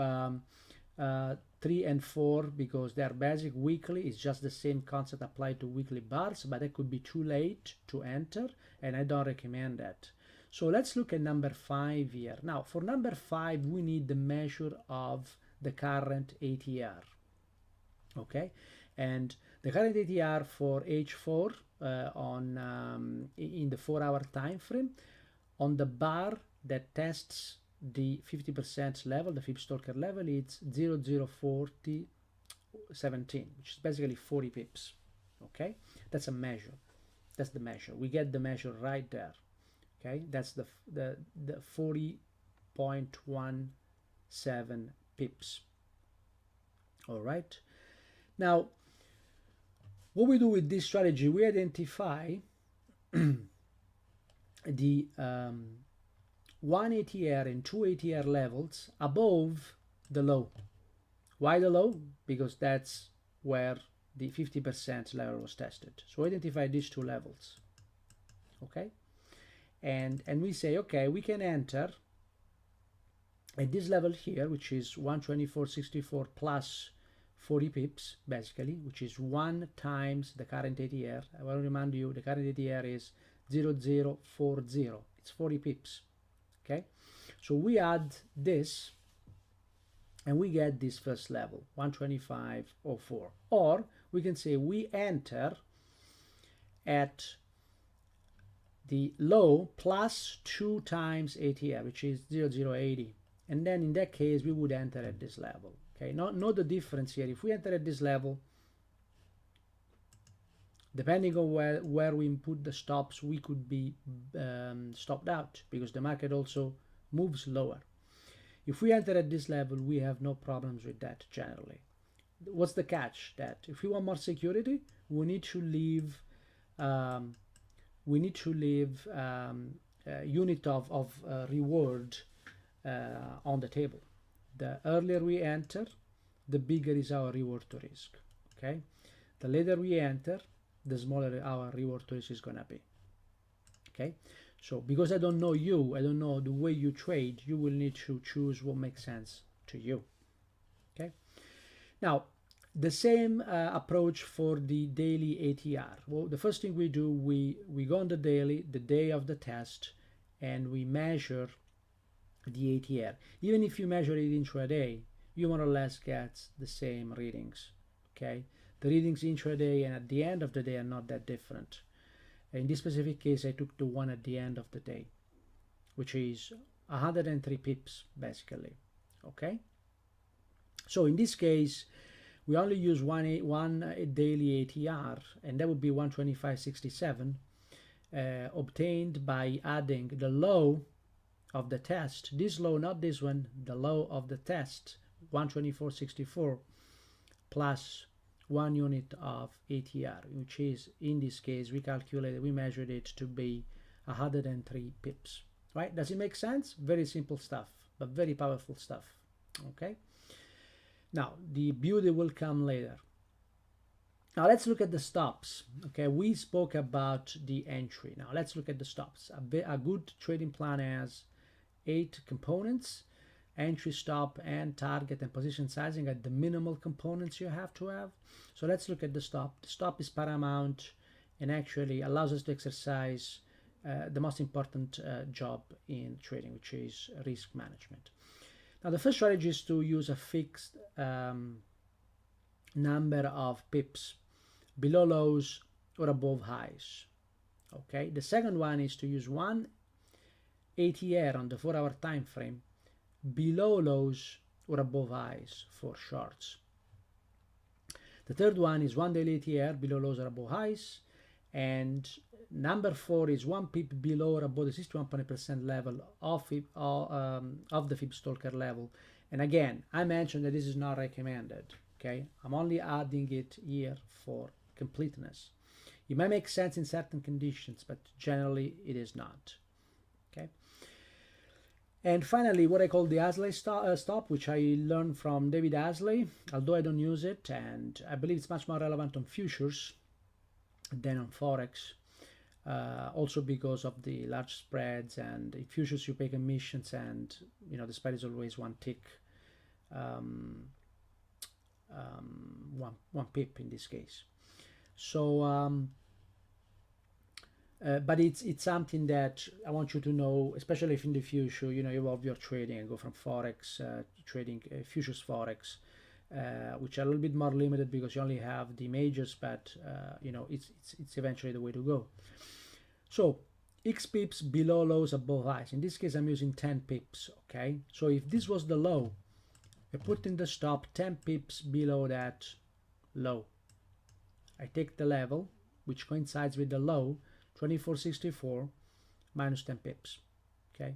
Speaker 1: 3 and 4 because they're basic weekly. It's just the same concept applied to weekly bars, but it could be too late to enter and I don't recommend that. So let's look at number 5 here. Now for number 5 we need the measure of the current ATR. Okay, and the current ATR for H4 in the 4-hour time frame on the bar that tests the 50% level, the Fibstalker level, it's 0.04017, which is basically 40 pips. Okay, that's a measure. That's the measure. We get the measure right there. Okay, that's the 40.17 pips. All right. Now, what we do with this strategy, we identify the 1 ATR and 2 ATR levels above the low. Why the low? Because that's where the 50% level was tested. So identify these two levels, okay? And we say, okay, we can enter at this level here, which is 124.64 plus 40 pips, basically, which is 1 times the current ATR. I want to remind you, the current ATR is 0040. It's 40 pips, okay? So we add this, and we get this first level, 125.04. Or we can say we enter at the low plus 2 times ATR, which is 0080. And then in that case, we would enter at this level. Okay, note the difference here. If we enter at this level, depending on where we input the stops, we could be stopped out because the market also moves lower. If we enter at this level, we have no problems with that generally. What's the catch? That if we want more security, we need to leave unit of reward on the table. The earlier we enter, the bigger is our reward to risk. Okay, the later we enter, the smaller our reward to risk is gonna be. Okay, so because I don't know you, I don't know the way you trade, you will need to choose what makes sense to you. Okay, now the same approach for the daily ATR. Well, the first thing we do, we go on the daily, the day of the test, and we measure the ATR. Even if you measure it intraday, you more or less get the same readings. Okay, the readings intraday and at the end of the day are not that different. In this specific case, I took the one at the end of the day, which is 103 pips basically. Okay, so in this case, we only use one daily ATR, and that would be 125.67, obtained by adding the low of the test, this low, not this one, the low of the test, 124.64, plus 1 unit of ATR, which is, in this case, we measured it to be 103 pips. Right? Does it make sense? Very simple stuff, but very powerful stuff. Okay? Now, the beauty will come later. Now, let's look at the stops. Okay, we spoke about the entry. Now, let's look at the stops. A good trading plan has 8 components: entry, stop, and target, and position sizing are the minimal components you have to have. So let's look at the stop. The stop is paramount and actually allows us to exercise the most important job in trading, which is risk management. Now, the first strategy is to use a fixed number of pips below lows or above highs. Okay, the second one is to use 1 ATR on the 4-hour time frame below lows or above highs for shorts. The third one is 1 daily ATR below lows or above highs, and number 4 is 1 pip below or above the 61% level of the Fibstalker level. And again, I mentioned that this is not recommended. Okay, I'm only adding it here for completeness. It might make sense in certain conditions, but generally it is not. Okay. And finally, what I call the Asley stop, which I learned from David Asley, although I don't use it, and I believe it's much more relevant on futures than on Forex, also because of the large spreads, and in futures you pay commissions, and the spread is always 1 tick, 1 pip in this case. So but it's something that I want you to know, especially if in the future you evolve your trading and go from Forex trading futures Forex, which are a little bit more limited because you only have the majors, but it's eventually the way to go. So X pips below lows above highs. In this case, I'm using 10 pips. Okay, so if this was the low, I put in the stop 10 pips below that low. I take the level, which coincides with the low, 24.64 minus 10 pips. Okay.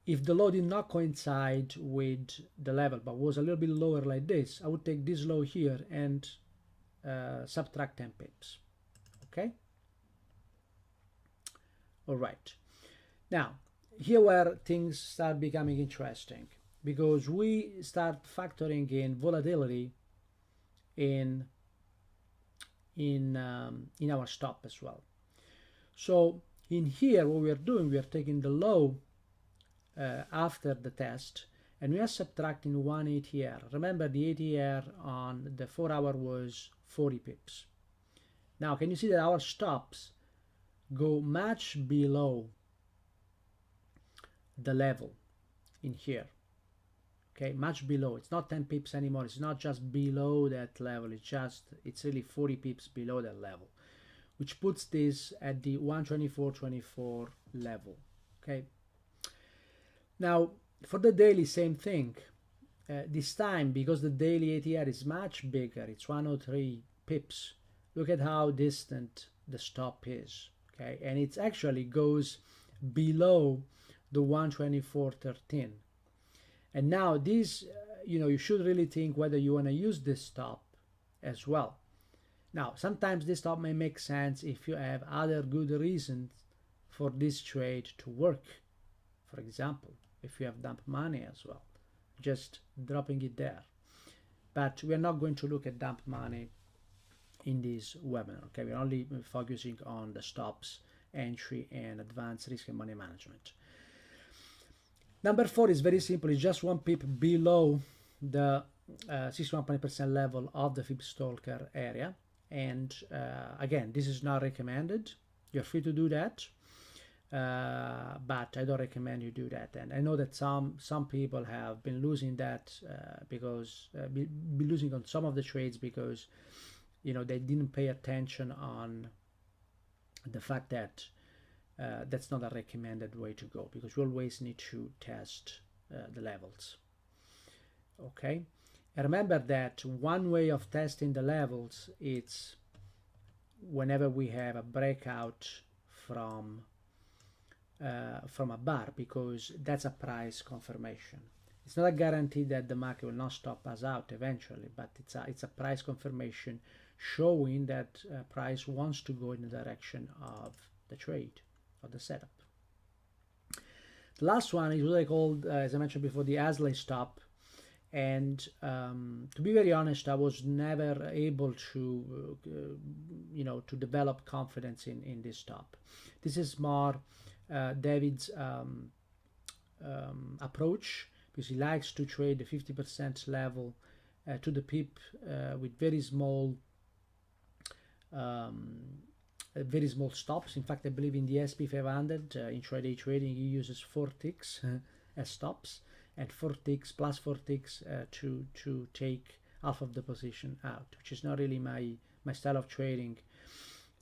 Speaker 1: If the low did not coincide with the level but was a little bit lower like this, I would take this low here and subtract 10 pips. Okay. All right. Now, here where things start becoming interesting. because we start factoring in volatility in our stop as well. So in here, what we are doing, we are taking the low after the test, and we are subtracting 1 ATR. Remember, the ATR on the 4 hour was 40 pips. Now, can you see that our stops go much below the level in here? Okay, much below. It's not 10 pips anymore. It's not just below that level. It's really 40 pips below that level, which puts this at the 124.24 level. Okay. Now, for the daily, same thing. This time, because the daily ATR is much bigger, it's 103 pips. Look at how distant the stop is. Okay, and it actually goes below the 124.13. And now this, you should really think whether you want to use this stop as well. Now, sometimes this stop may make sense if you have other good reasons for this trade to work. For example, if you have dump money as well, just dropping it there. But we are not going to look at dump money in this webinar. Okay, we're only focusing on the stops, entry, and advanced risk and money management. Number 4 is very simple. It's just 1 pip below the 61% level of the Fibstalker area. And again, this is not recommended. You're free to do that. But I don't recommend you do that. And I know that some people have been losing that because be losing on some of the trades because they didn't pay attention on the fact that that's not a recommended way to go, because you always need to test the levels. Okay, and remember that one way of testing the levels is whenever we have a breakout from a bar, because that's a price confirmation. It's not a guarantee that the market will not stop us out eventually, but it's a price confirmation showing that price wants to go in the direction of the trade or the setup. The last one is what I called, as I mentioned before, the Asley stop. And to be very honest, I was never able to to develop confidence in this stop. This is more David's approach, because he likes to trade the 50% level to the pip with very small stops. In fact, I believe in the SP500 intraday trading, he uses 4 ticks as stops, and 4 ticks plus 4 ticks to take half of the position out, which is not really my style of trading.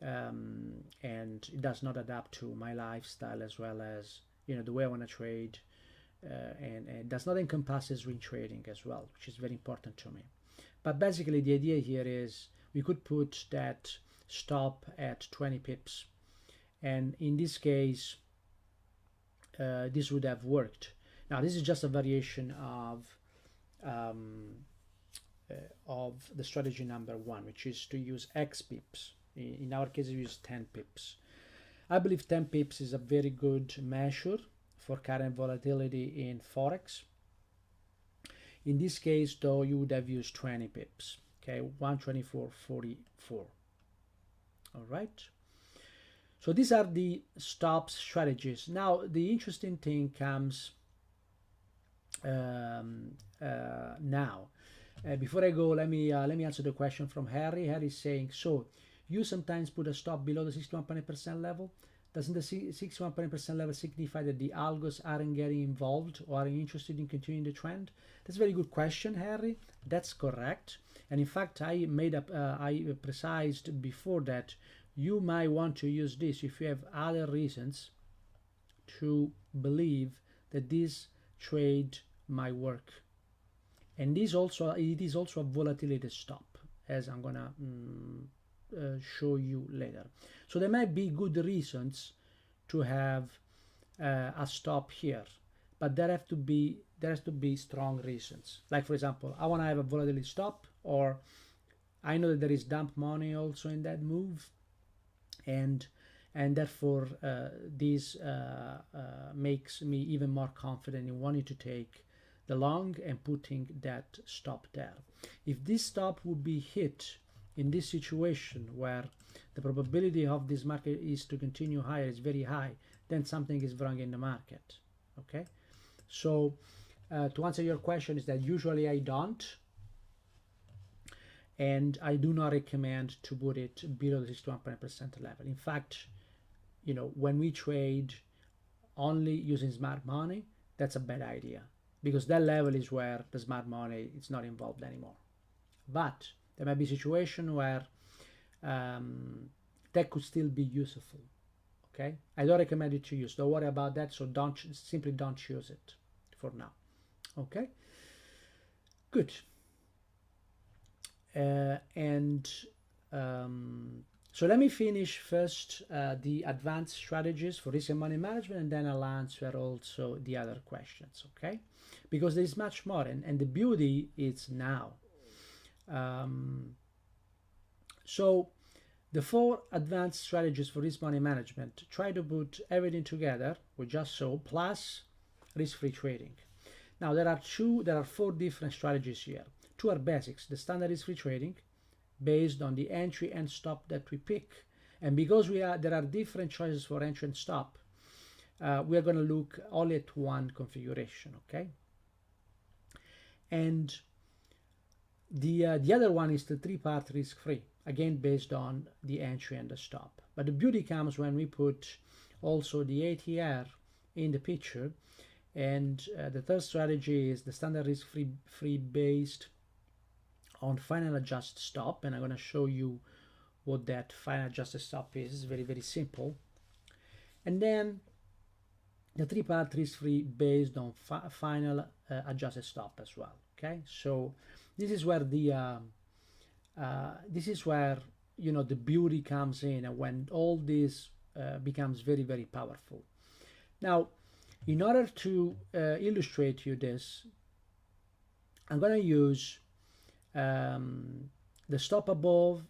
Speaker 1: And it does not adapt to my lifestyle as well as the way I want to trade, and it does not encompass swing trading as well, which is very important to me. But basically the idea here is we could put that stop at 20 pips, and in this case this would have worked. Now this is just a variation of the strategy number 1, which is to use X pips. In our case, we use 10 pips. I believe 10 pips is a very good measure for current volatility in Forex. In this case, though, you would have used 20 pips. Okay, 124.44. All right. So these are the stops strategies. Now, the interesting thing comes now. Before I go, let me answer the question from Harry. Harry is saying, so you sometimes put a stop below the 61% level. Doesn't the 61% level signify that the algos aren't getting involved or aren't interested in continuing the trend? That's a very good question, Harry. That's correct. And in fact, I precised before that you might want to use this if you have other reasons to believe that this trade might work. And it is also a volatility stop, as I'm gonna show you later. So there might be good reasons to have a stop here, but there has to be strong reasons. Like, for example, I want to have a volatility stop, or I know that there is dump money also in that move, and therefore this makes me even more confident in wanting to take the long and putting that stop there. If this stop would be hit in this situation where the probability of this market is to continue higher is very high, then something is wrong in the market. Okay, so to answer your question is that usually I don't, and I do not recommend to put it below the 61% level. In fact, you know, when we trade only using smart money, that's a bad idea, because that level is where the smart money is not involved anymore. But there might be a situation where that could still be useful. Okay, I don't recommend it to use. Don't worry about that. So simply don't choose it for now. Okay, good. So let me finish first the advanced strategies for risk and money management, and then I'll answer also the other questions, okay? Because there is much more, and the beauty is now. So the 4 advanced strategies for risk money management try to put everything together we just saw, plus risk-free trading. Now there are 4 different strategies here. 2 are basics: the standard risk-free trading, based on the entry and stop that we pick, and because there are different choices for entry and stop, we are going to look only at one configuration, okay? And the other one is the 3-part risk-free, again based on the entry and the stop. But the beauty comes when we put also the ATR in the picture, and the third strategy is the standard risk-free based on final adjust stop, and I'm going to show you what that final adjusted stop is. It's very, very simple. And then the 3-part risk-free based on final adjusted stop as well. Okay, so this is where the you know, the beauty comes in, and when all this becomes very, very powerful. Now, in order to illustrate you this, I'm going to use the stop above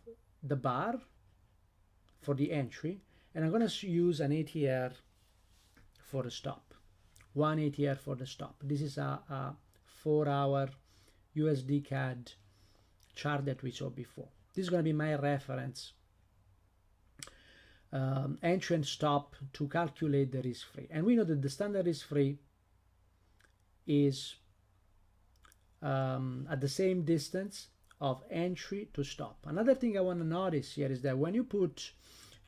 Speaker 1: the bar for the entry, and I'm going to use an ATR for the stop. 1 ATR for the stop. This is a 4-hour USD CAD chart that we saw before. This is going to be my reference entry and stop to calculate the risk-free. And we know that the standard risk-free is at the same distance of entry to stop. Another thing I want to notice here is that when you put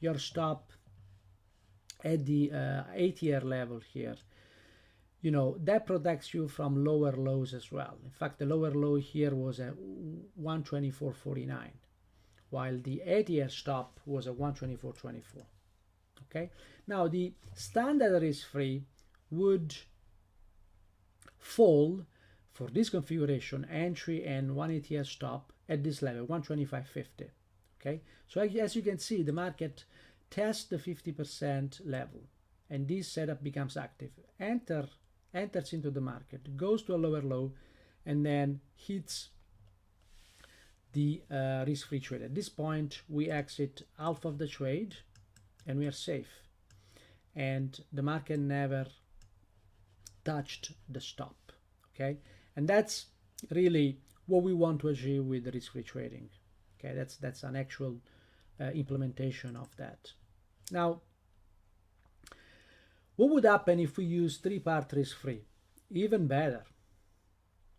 Speaker 1: your stop at the ATR level here, you know, that protects you from lower lows as well. In fact, the lower low here was at 124.49, while the ATR stop was at 124.24. Okay, now the standard risk-free would fall for this configuration, entry and 1 ATR stop, at this level, 125.50. Okay, so as you can see, the market tests the 50% level, and this setup becomes active. Enters into the market, goes to a lower low, and then hits the risk-free trade. At this point, we exit half of the trade, and we are safe. And the market never touched the stop. Okay, and that's really what we want to achieve with the risk-free trading. Okay, that's an actual implementation of that. Now, what would happen if we use 3-part risk-free? Even better.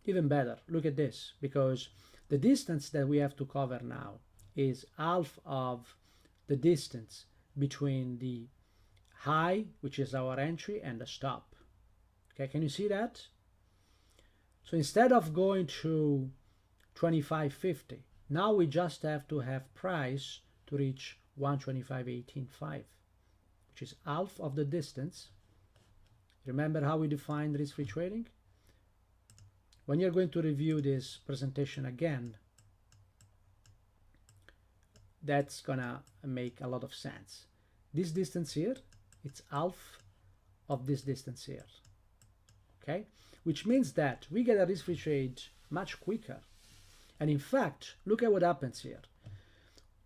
Speaker 1: Even better. Look at this, because the distance that we have to cover now is half of the distance between the high, which is our entry, and the stop. Okay, can you see that? So instead of going to 25.50, now we just have to have price to reach 125.18.5, which is half of the distance. Remember how we defined risk-free trading? When you're going to review this presentation again, that's gonna make a lot of sense. This distance here, it's half of this distance here. Okay, which means that we get a risk-free trade much quicker. And in fact, look at what happens here.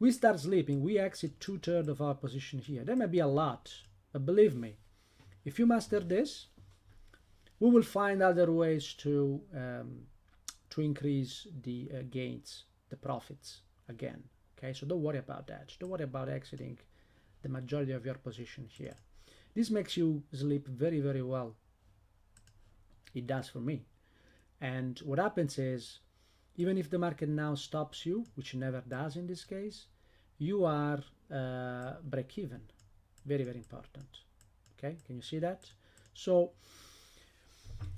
Speaker 1: We start sleeping, we exit 2/3 of our position here. That may be a lot, but believe me, if you master this, We will find other ways to increase the gains, the profits again. Okay, so don't worry about that. Don't worry about exiting the majority of your position here. This makes you sleep very, very well. It does for me. And what happens is, even if the market now stops you, which never does in this case, you are break even. Very, very important. Okay, can you see that? So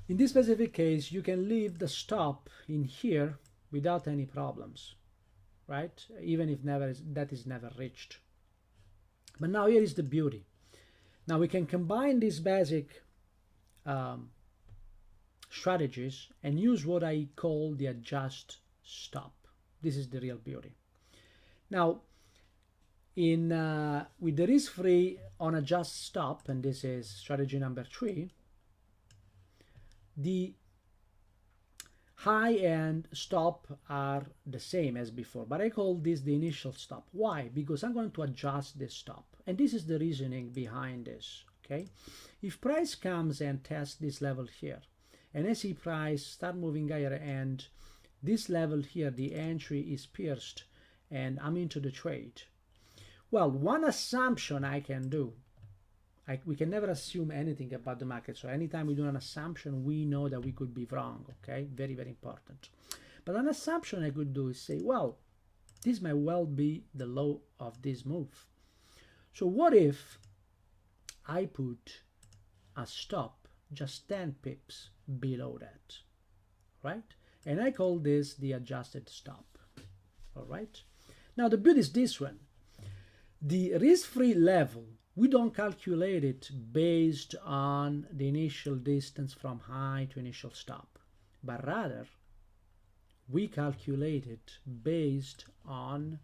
Speaker 1: in this specific case, you can leave the stop in here without any problems, right? Even if that is never reached. But now here is the beauty. Now we can combine these basic strategies and use what I call the adjust stop. This is the real beauty. Now, with the risk-free on adjust stop, and this is strategy number 3, the high and stop are the same as before, but I call this the initial stop. Why? Because I'm going to adjust this stop, and this is the reasoning behind this. Okay, if price comes and tests this level here, and I see price start moving higher, and this level here, the entry is pierced, and I'm into the trade. Well, one assumption I can do, we can never assume anything about the market. So anytime we do an assumption, we know that we could be wrong. Okay, very, very important. But an assumption I could do is say, well, this may well be the low of this move. So what if I put a stop just 10 pips below that, right? And I call this the adjusted stop. All right. Now the beauty is this one. The risk-free level, we don't calculate it based on the initial distance from high to initial stop, but rather we calculate it based on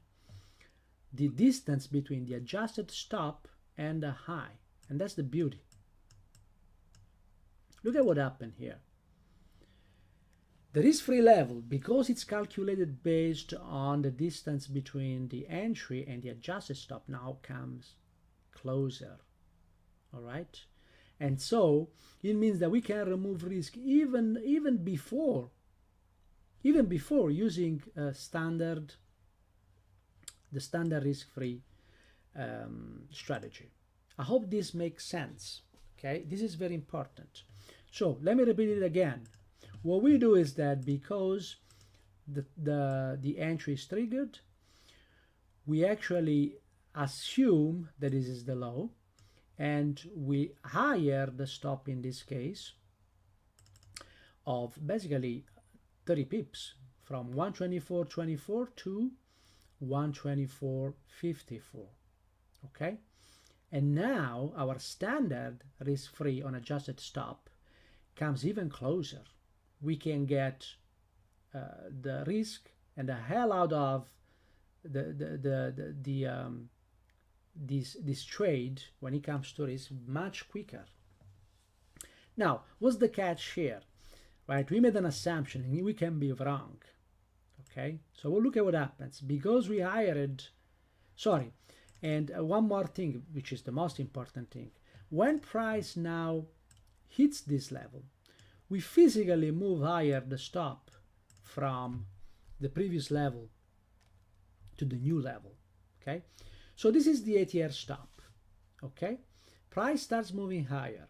Speaker 1: the distance between the adjusted stop and the high. And that's the beauty. Look at what happened here. The risk-free level, because it's calculated based on the distance between the entry and the adjusted stop, now comes closer. All right? And so it means that we can remove risk even before using the standard risk-free strategy. I hope this makes sense. Okay, this is very important. So let me repeat it again. What we do is that because the entry is triggered, we actually assume that this is the low, and we higher the stop in this case of basically 30 pips from 124.24 to 124.54. Okay, and now our standard risk-free on adjusted stop comes even closer. We can get the risk and the hell out of this trade when it comes to risk much quicker. Now, what's the catch here? Right, we made an assumption and we can be wrong. Okay, so we'll look at what happens because we hired. Sorry, and one more thing, which is the most important thing. When price now hits this level, we physically move higher the stop from the previous level to the new level. Okay, so this is the ATR stop. Okay, price starts moving higher.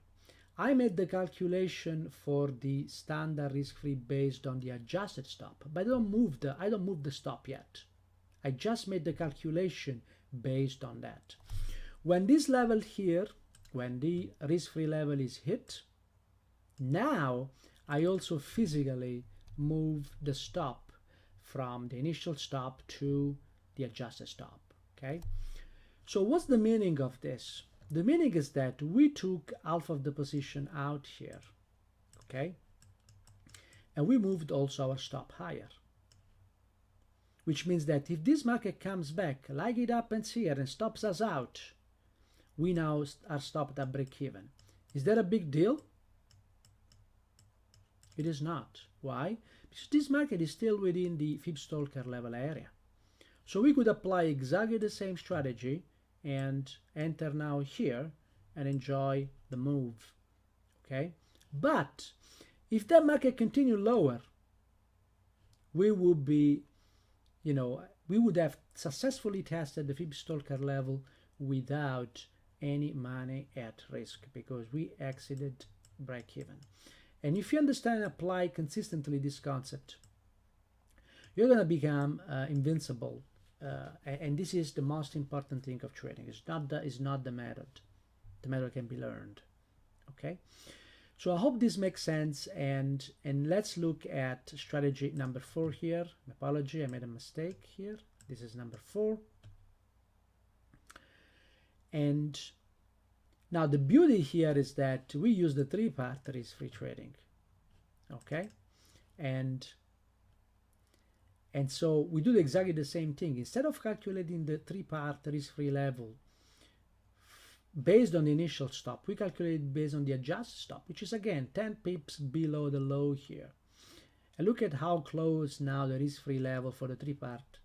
Speaker 1: I made the calculation for the standard risk-free based on the adjusted stop, but I don't move the stop yet. I just made the calculation based on that. When this level here, when the risk-free level is hit, now I also physically move the stop from the initial stop to the adjusted stop. Okay, so what's the meaning of this? The meaning is that we took half of the position out here, okay, and we moved also our stop higher, which means that if this market comes back like it happens here and stops us out, we now are stopped at break even. Is that a big deal? It is not. Why? Because this market is still within the Fibstalker level area. So we could apply exactly the same strategy and enter now here and enjoy the move. Okay, But if that market continue lower, we would be, we would have successfully tested the Fibstalker level without any money at risk because we exited break even. And if you understand and apply consistently this concept, you're going to become invincible. And this is the most important thing of trading. It's not the method. The method can be learned. Okay. So I hope this makes sense, and let's look at strategy number 4 here. Apology, I made a mistake here. This is number 4. And now the beauty here is that we use the 3-part risk-free trading. Okay, and so we do exactly the same thing. Instead of calculating the 3-part risk-free level based on the initial stop, we calculate based on the adjusted stop, which is again 10 pips below the low here. And look at how close now the risk-free level for the 3-part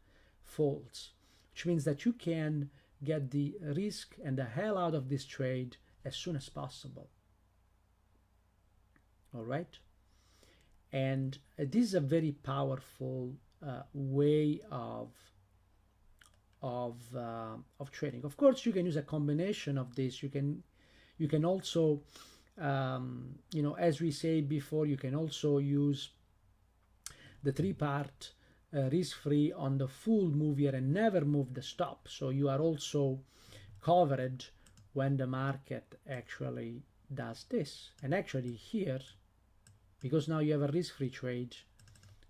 Speaker 1: falls, which means that you can get the risk and the hell out of this trade as soon as possible. All right, and this is a very powerful way of trading. Of course, you can use a combination of this. You can also, as we said before, you can also use the 3-part risk-free on the full move here and never move the stop. So you are also covered when the market actually does this. And actually here, because now you have a risk-free trade.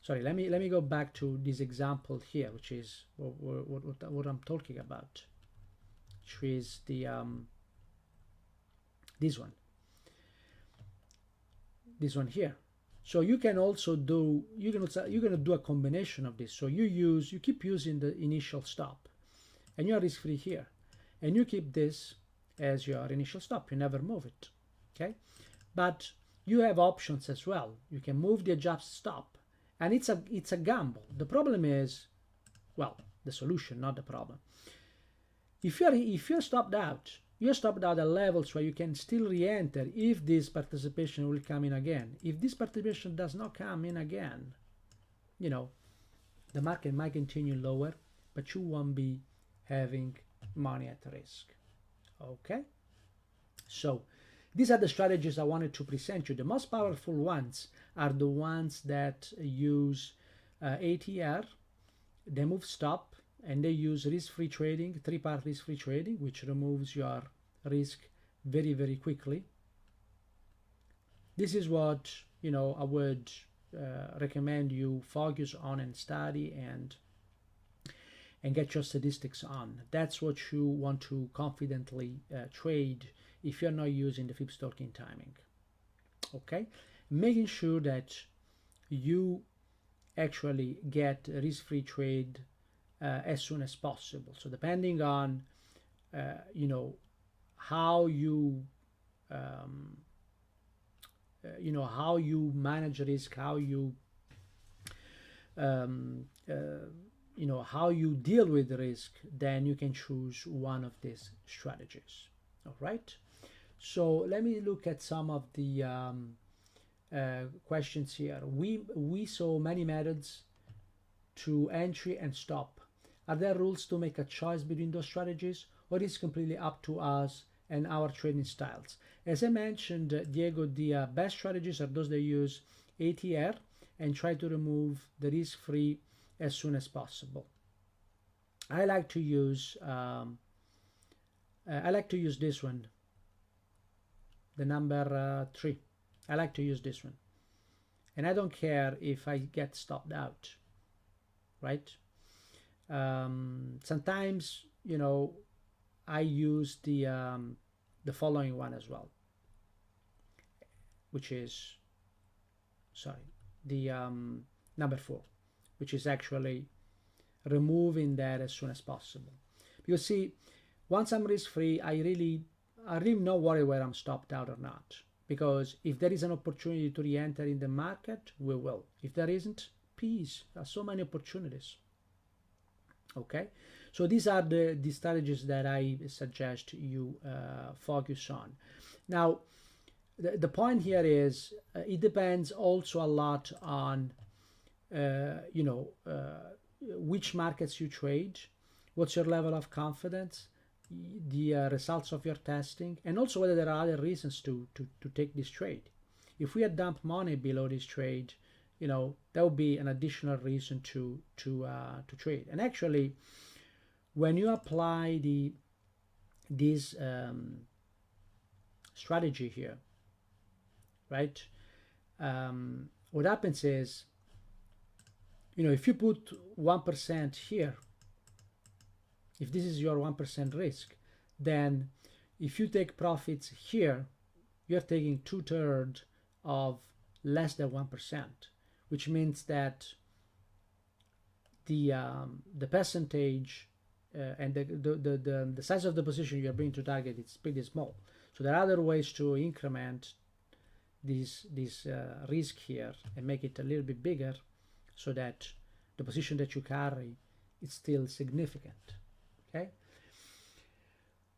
Speaker 1: Sorry, let me go back to this example here, which is what I'm talking about, which is the this one here. So you can also do you're gonna do a combination of this. So you keep using the initial stop, and you are risk free here, and you keep this as your initial stop. You never move it, okay? But you have options as well. You can move the adjust stop. And it's a gamble. The problem is, well, the solution, not the problem. If you're stopped out, you're stopped out at levels where you can still re-enter if this participation will come in again. If this participation does not come in again, the market might continue lower, but you won't be having money at risk. Okay? So these are the strategies I wanted to present you. The most powerful ones are the ones that use ATR, they move stop, and they use risk-free trading, 3-part risk-free trading, which removes your risk very, very quickly. This is what I would recommend you focus on and study and get your statistics on. That's what you want to confidently trade if you're not using the Fibstalker timing. Okay, making sure that you actually get a risk-free trade as soon as possible. So depending on how you how you manage risk, how you how you deal with risk, then you can choose one of these strategies. All right, so let me look at some of the questions here. We saw many methods to entry and stop. Are there rules to make a choice between those strategies, or is it completely up to us and our trading styles? As I mentioned, Diego, the best strategies are those that use ATR and try to remove the risk-free as soon as possible. I like to use this one, the number 3. I like to use this one, and I don't care if I get stopped out, right? Sometimes I use the following one as well, which is the number 4, which is actually removing that as soon as possible. Because see, once I'm risk free, I really not worry whether I'm stopped out or not, because if there is an opportunity to re-enter in the market, we will. If there isn't, peace. There are so many opportunities. Okay, so these are the strategies that I suggest you focus on. Now, the point here is it depends also a lot on which markets you trade, what's your level of confidence, the results of your testing, and also whether there are other reasons to take this trade. If we had dumped money below this trade, that would be an additional reason to trade. And actually, when you apply this strategy here, right, what happens is, if you put 1% here, if this is your 1% risk, then if you take profits here, you're taking 2/3 of less than 1%, which means that the percentage and the size of the position you're bringing to target is pretty small. So there are other ways to increment this risk here and make it a little bit bigger, so that the position that you carry is still significant. Okay.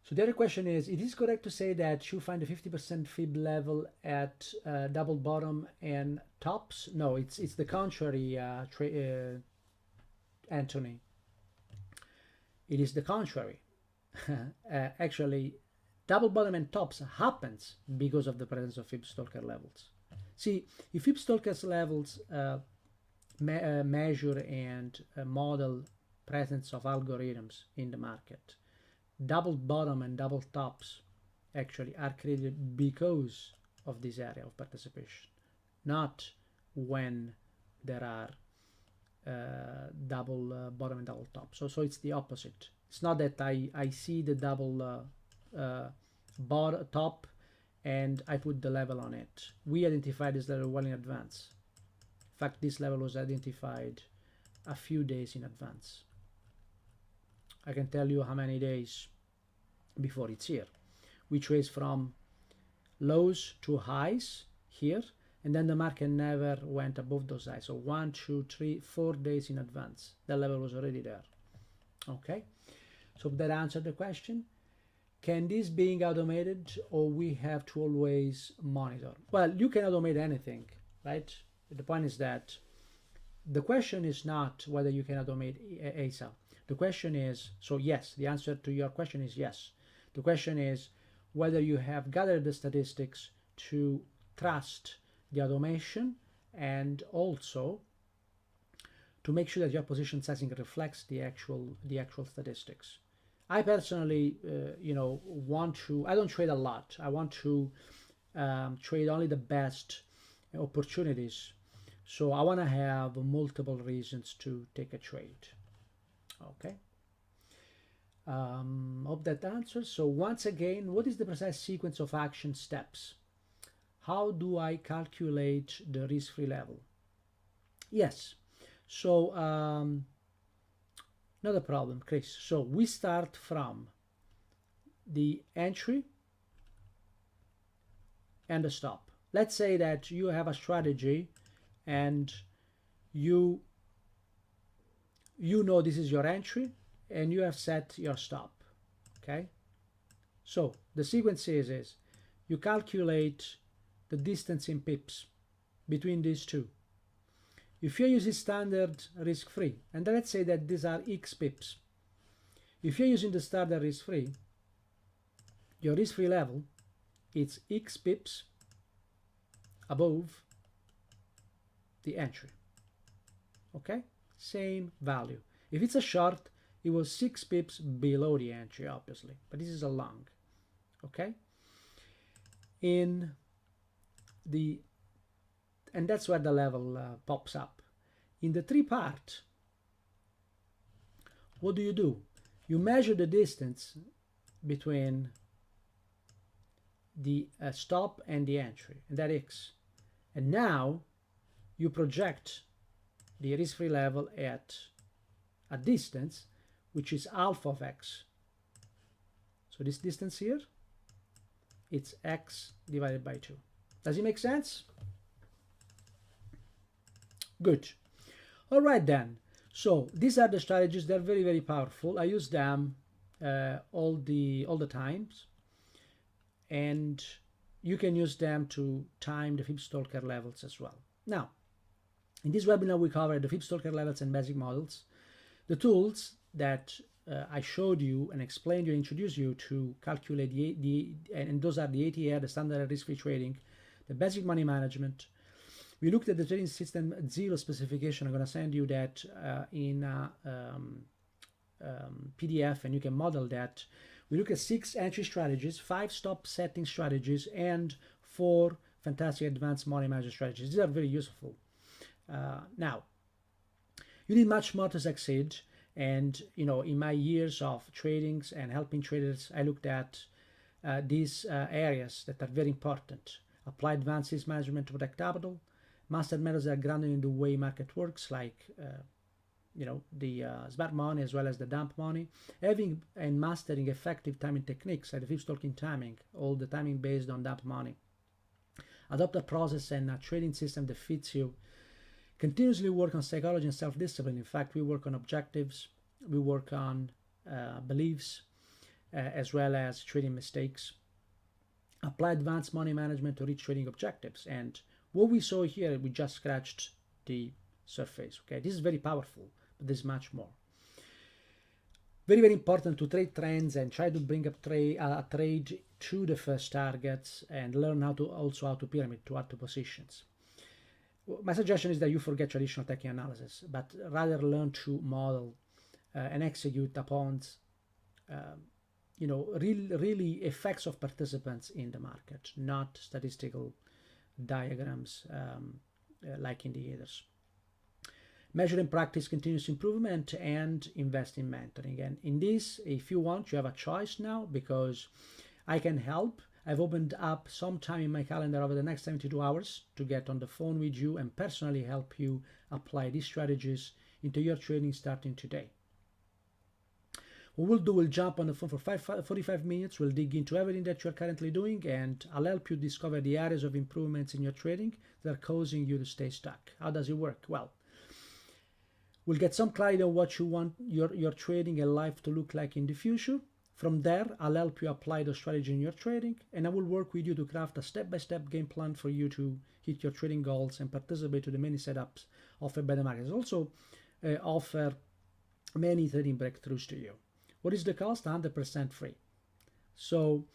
Speaker 1: So the other question is, it is correct to say that you find a 50% fib level at double bottom and tops? No, it's the contrary, Anthony. It is the contrary. Actually, double bottom and tops happens because of the presence of Fibstalker levels. See, if Fibstalker levels measure and model presence of algorithms in the market, double bottom and double tops actually are created because of this area of participation, not when there are double bottom and double top. So it's the opposite. It's not that I see the double bottom top and I put the level on it. We identified this level well in advance. In fact, this level was identified a few days in advance. I can tell you how many days before it's here. We trace from lows to highs here, and then the market never went above those highs. So 1, 2, 3, 4 days in advance, the level was already there. Okay, so that answered the question. Can this being automated, or we have to always monitor? Well, you can automate anything, right? The point is that the question is not whether you can automate ASA. The question is, so yes, the answer to your question is yes. The question is whether you have gathered the statistics to trust the automation, and also to make sure that your position sizing reflects the actual statistics. I personally, want to. I don't trade a lot. I want to trade only the best opportunities. So I want to have multiple reasons to take a trade. Okay. Hope that answers. So once again, what is the precise sequence of action steps? How do I calculate the risk-free level? Yes. So not a problem, Chris. So we start from the entry and the stop. Let's say that you have a strategy and you know this is your entry and you have set your stop. Okay, so the sequence is you calculate the distance in pips between these two. If you're using standard risk-free, and let's say that these are X pips, if you're using the standard risk-free, your risk-free level is X pips above the entry. Okay, same value. If it's a short, it was 6 pips below the entry, obviously, but this is a long. Okay, and that's where the level pops up. In the 3-part, what do? You measure the distance between the stop and the entry, and that X. And now you project the risk-free level at a distance which is alpha of X. So this distance here, it's X divided by 2. Does it make sense? Good. All right then. So these are the strategies. They're very, very powerful. I use them all the times, and you can use them to time the Fibstalker levels as well. Now, in this webinar, we covered the Fibstalker levels and basic models, the tools that I showed you and explained you, introduced you to calculate and those are the ATR, the standard risk-free trading, the basic money management. We looked at the trading system at zero specification. I'm going to send you that in PDF, and you can model that. We look at 6 entry strategies, 5 stop setting strategies, and 4 fantastic advanced money management strategies. These are very useful. Now, you need much more to succeed. And in my years of tradings and helping traders, I looked at these areas that are very important. Apply advanced risk management to protect capital. Master methods that are grounded in the way market works, like the smart money as well as the dump money. Having and mastering effective timing techniques like the Fibstalking timing, all the timing based on dump money. Adopt a process and a trading system that fits you. Continuously work on psychology and self-discipline. In fact, we work on objectives, we work on beliefs, as well as trading mistakes. Apply advanced money management to reach trading objectives. And what we saw here, we just scratched the surface. Okay, this is very powerful, but there's much more. Very, very important to trade trends and try to bring up a trade to the first targets and learn how to pyramid, to add to positions. My suggestion is that you forget traditional technical analysis, but rather learn to model and execute upon, really effects of participants in the market, not statistical diagrams like indicators. Measure and practice continuous improvement and invest in mentoring. And in this, if you want, you have a choice now because I can help. I've opened up some time in my calendar over the next 72 hours to get on the phone with you and personally help you apply these strategies into your trading starting today. What we'll do, we'll jump on the phone for 45 minutes. We'll dig into everything that you're currently doing, and I'll help you discover the areas of improvements in your trading that are causing you to stay stuck. How does it work? Well, we'll get some clarity on what you want your trading and life to look like in the future. From there, I'll help you apply the strategy in your trading, and I will work with you to craft a step-by-step game plan for you to hit your trading goals and participate to the many setups offered by the markets. Also offer many trading breakthroughs to you. What is the cost? 100% free. So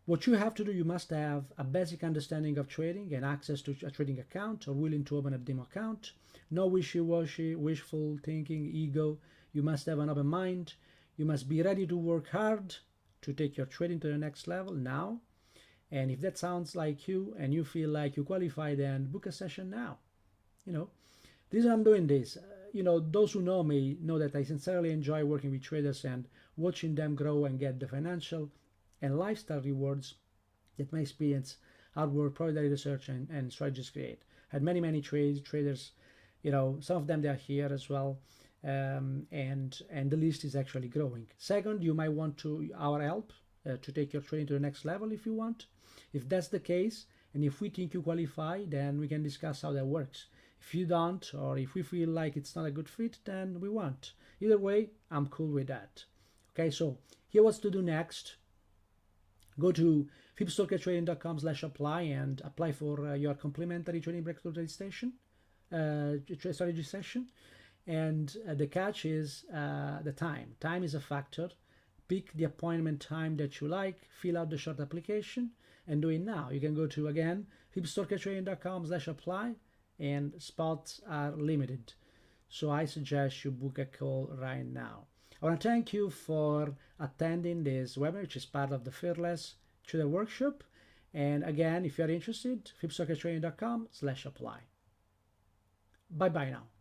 Speaker 1: what you have to do, you must have a basic understanding of trading and access to a trading account or willing to open a demo account. No wishy-washy, wishful thinking, ego. You must have an open mind. You must be ready to work hard to take your trading to the next level now. And if that sounds like you and you feel like you qualify, then book a session now. The reason I'm doing this, those who know me know that I sincerely enjoy working with traders and watching them grow and get the financial and lifestyle rewards that my experience, hard work, proprietary research, and strategies create. Had many traders, some of them they are here as well. And the list is actually growing. Second, you might want our help to take your trading to the next level if you want. If that's the case, and if we think you qualify, then we can discuss how that works. If you don't, or if we feel like it's not a good fit, then we won't. Either way, I'm cool with that. Okay, so here what's to do next. Go to fibstalkertrading.com/apply and apply for your complimentary trading breakthrough registration, strategy session. And the catch is the time. Time is a factor. Pick the appointment time that you like, fill out the short application, and do it now. You can go to, again, fibstalkertrading.com/apply, and spots are limited. So I suggest you book a call right now. I want to thank you for attending this webinar, which is part of the Fearless Trader Workshop. And again, if you're interested, fibstalkertrading.com/apply. Bye-bye now.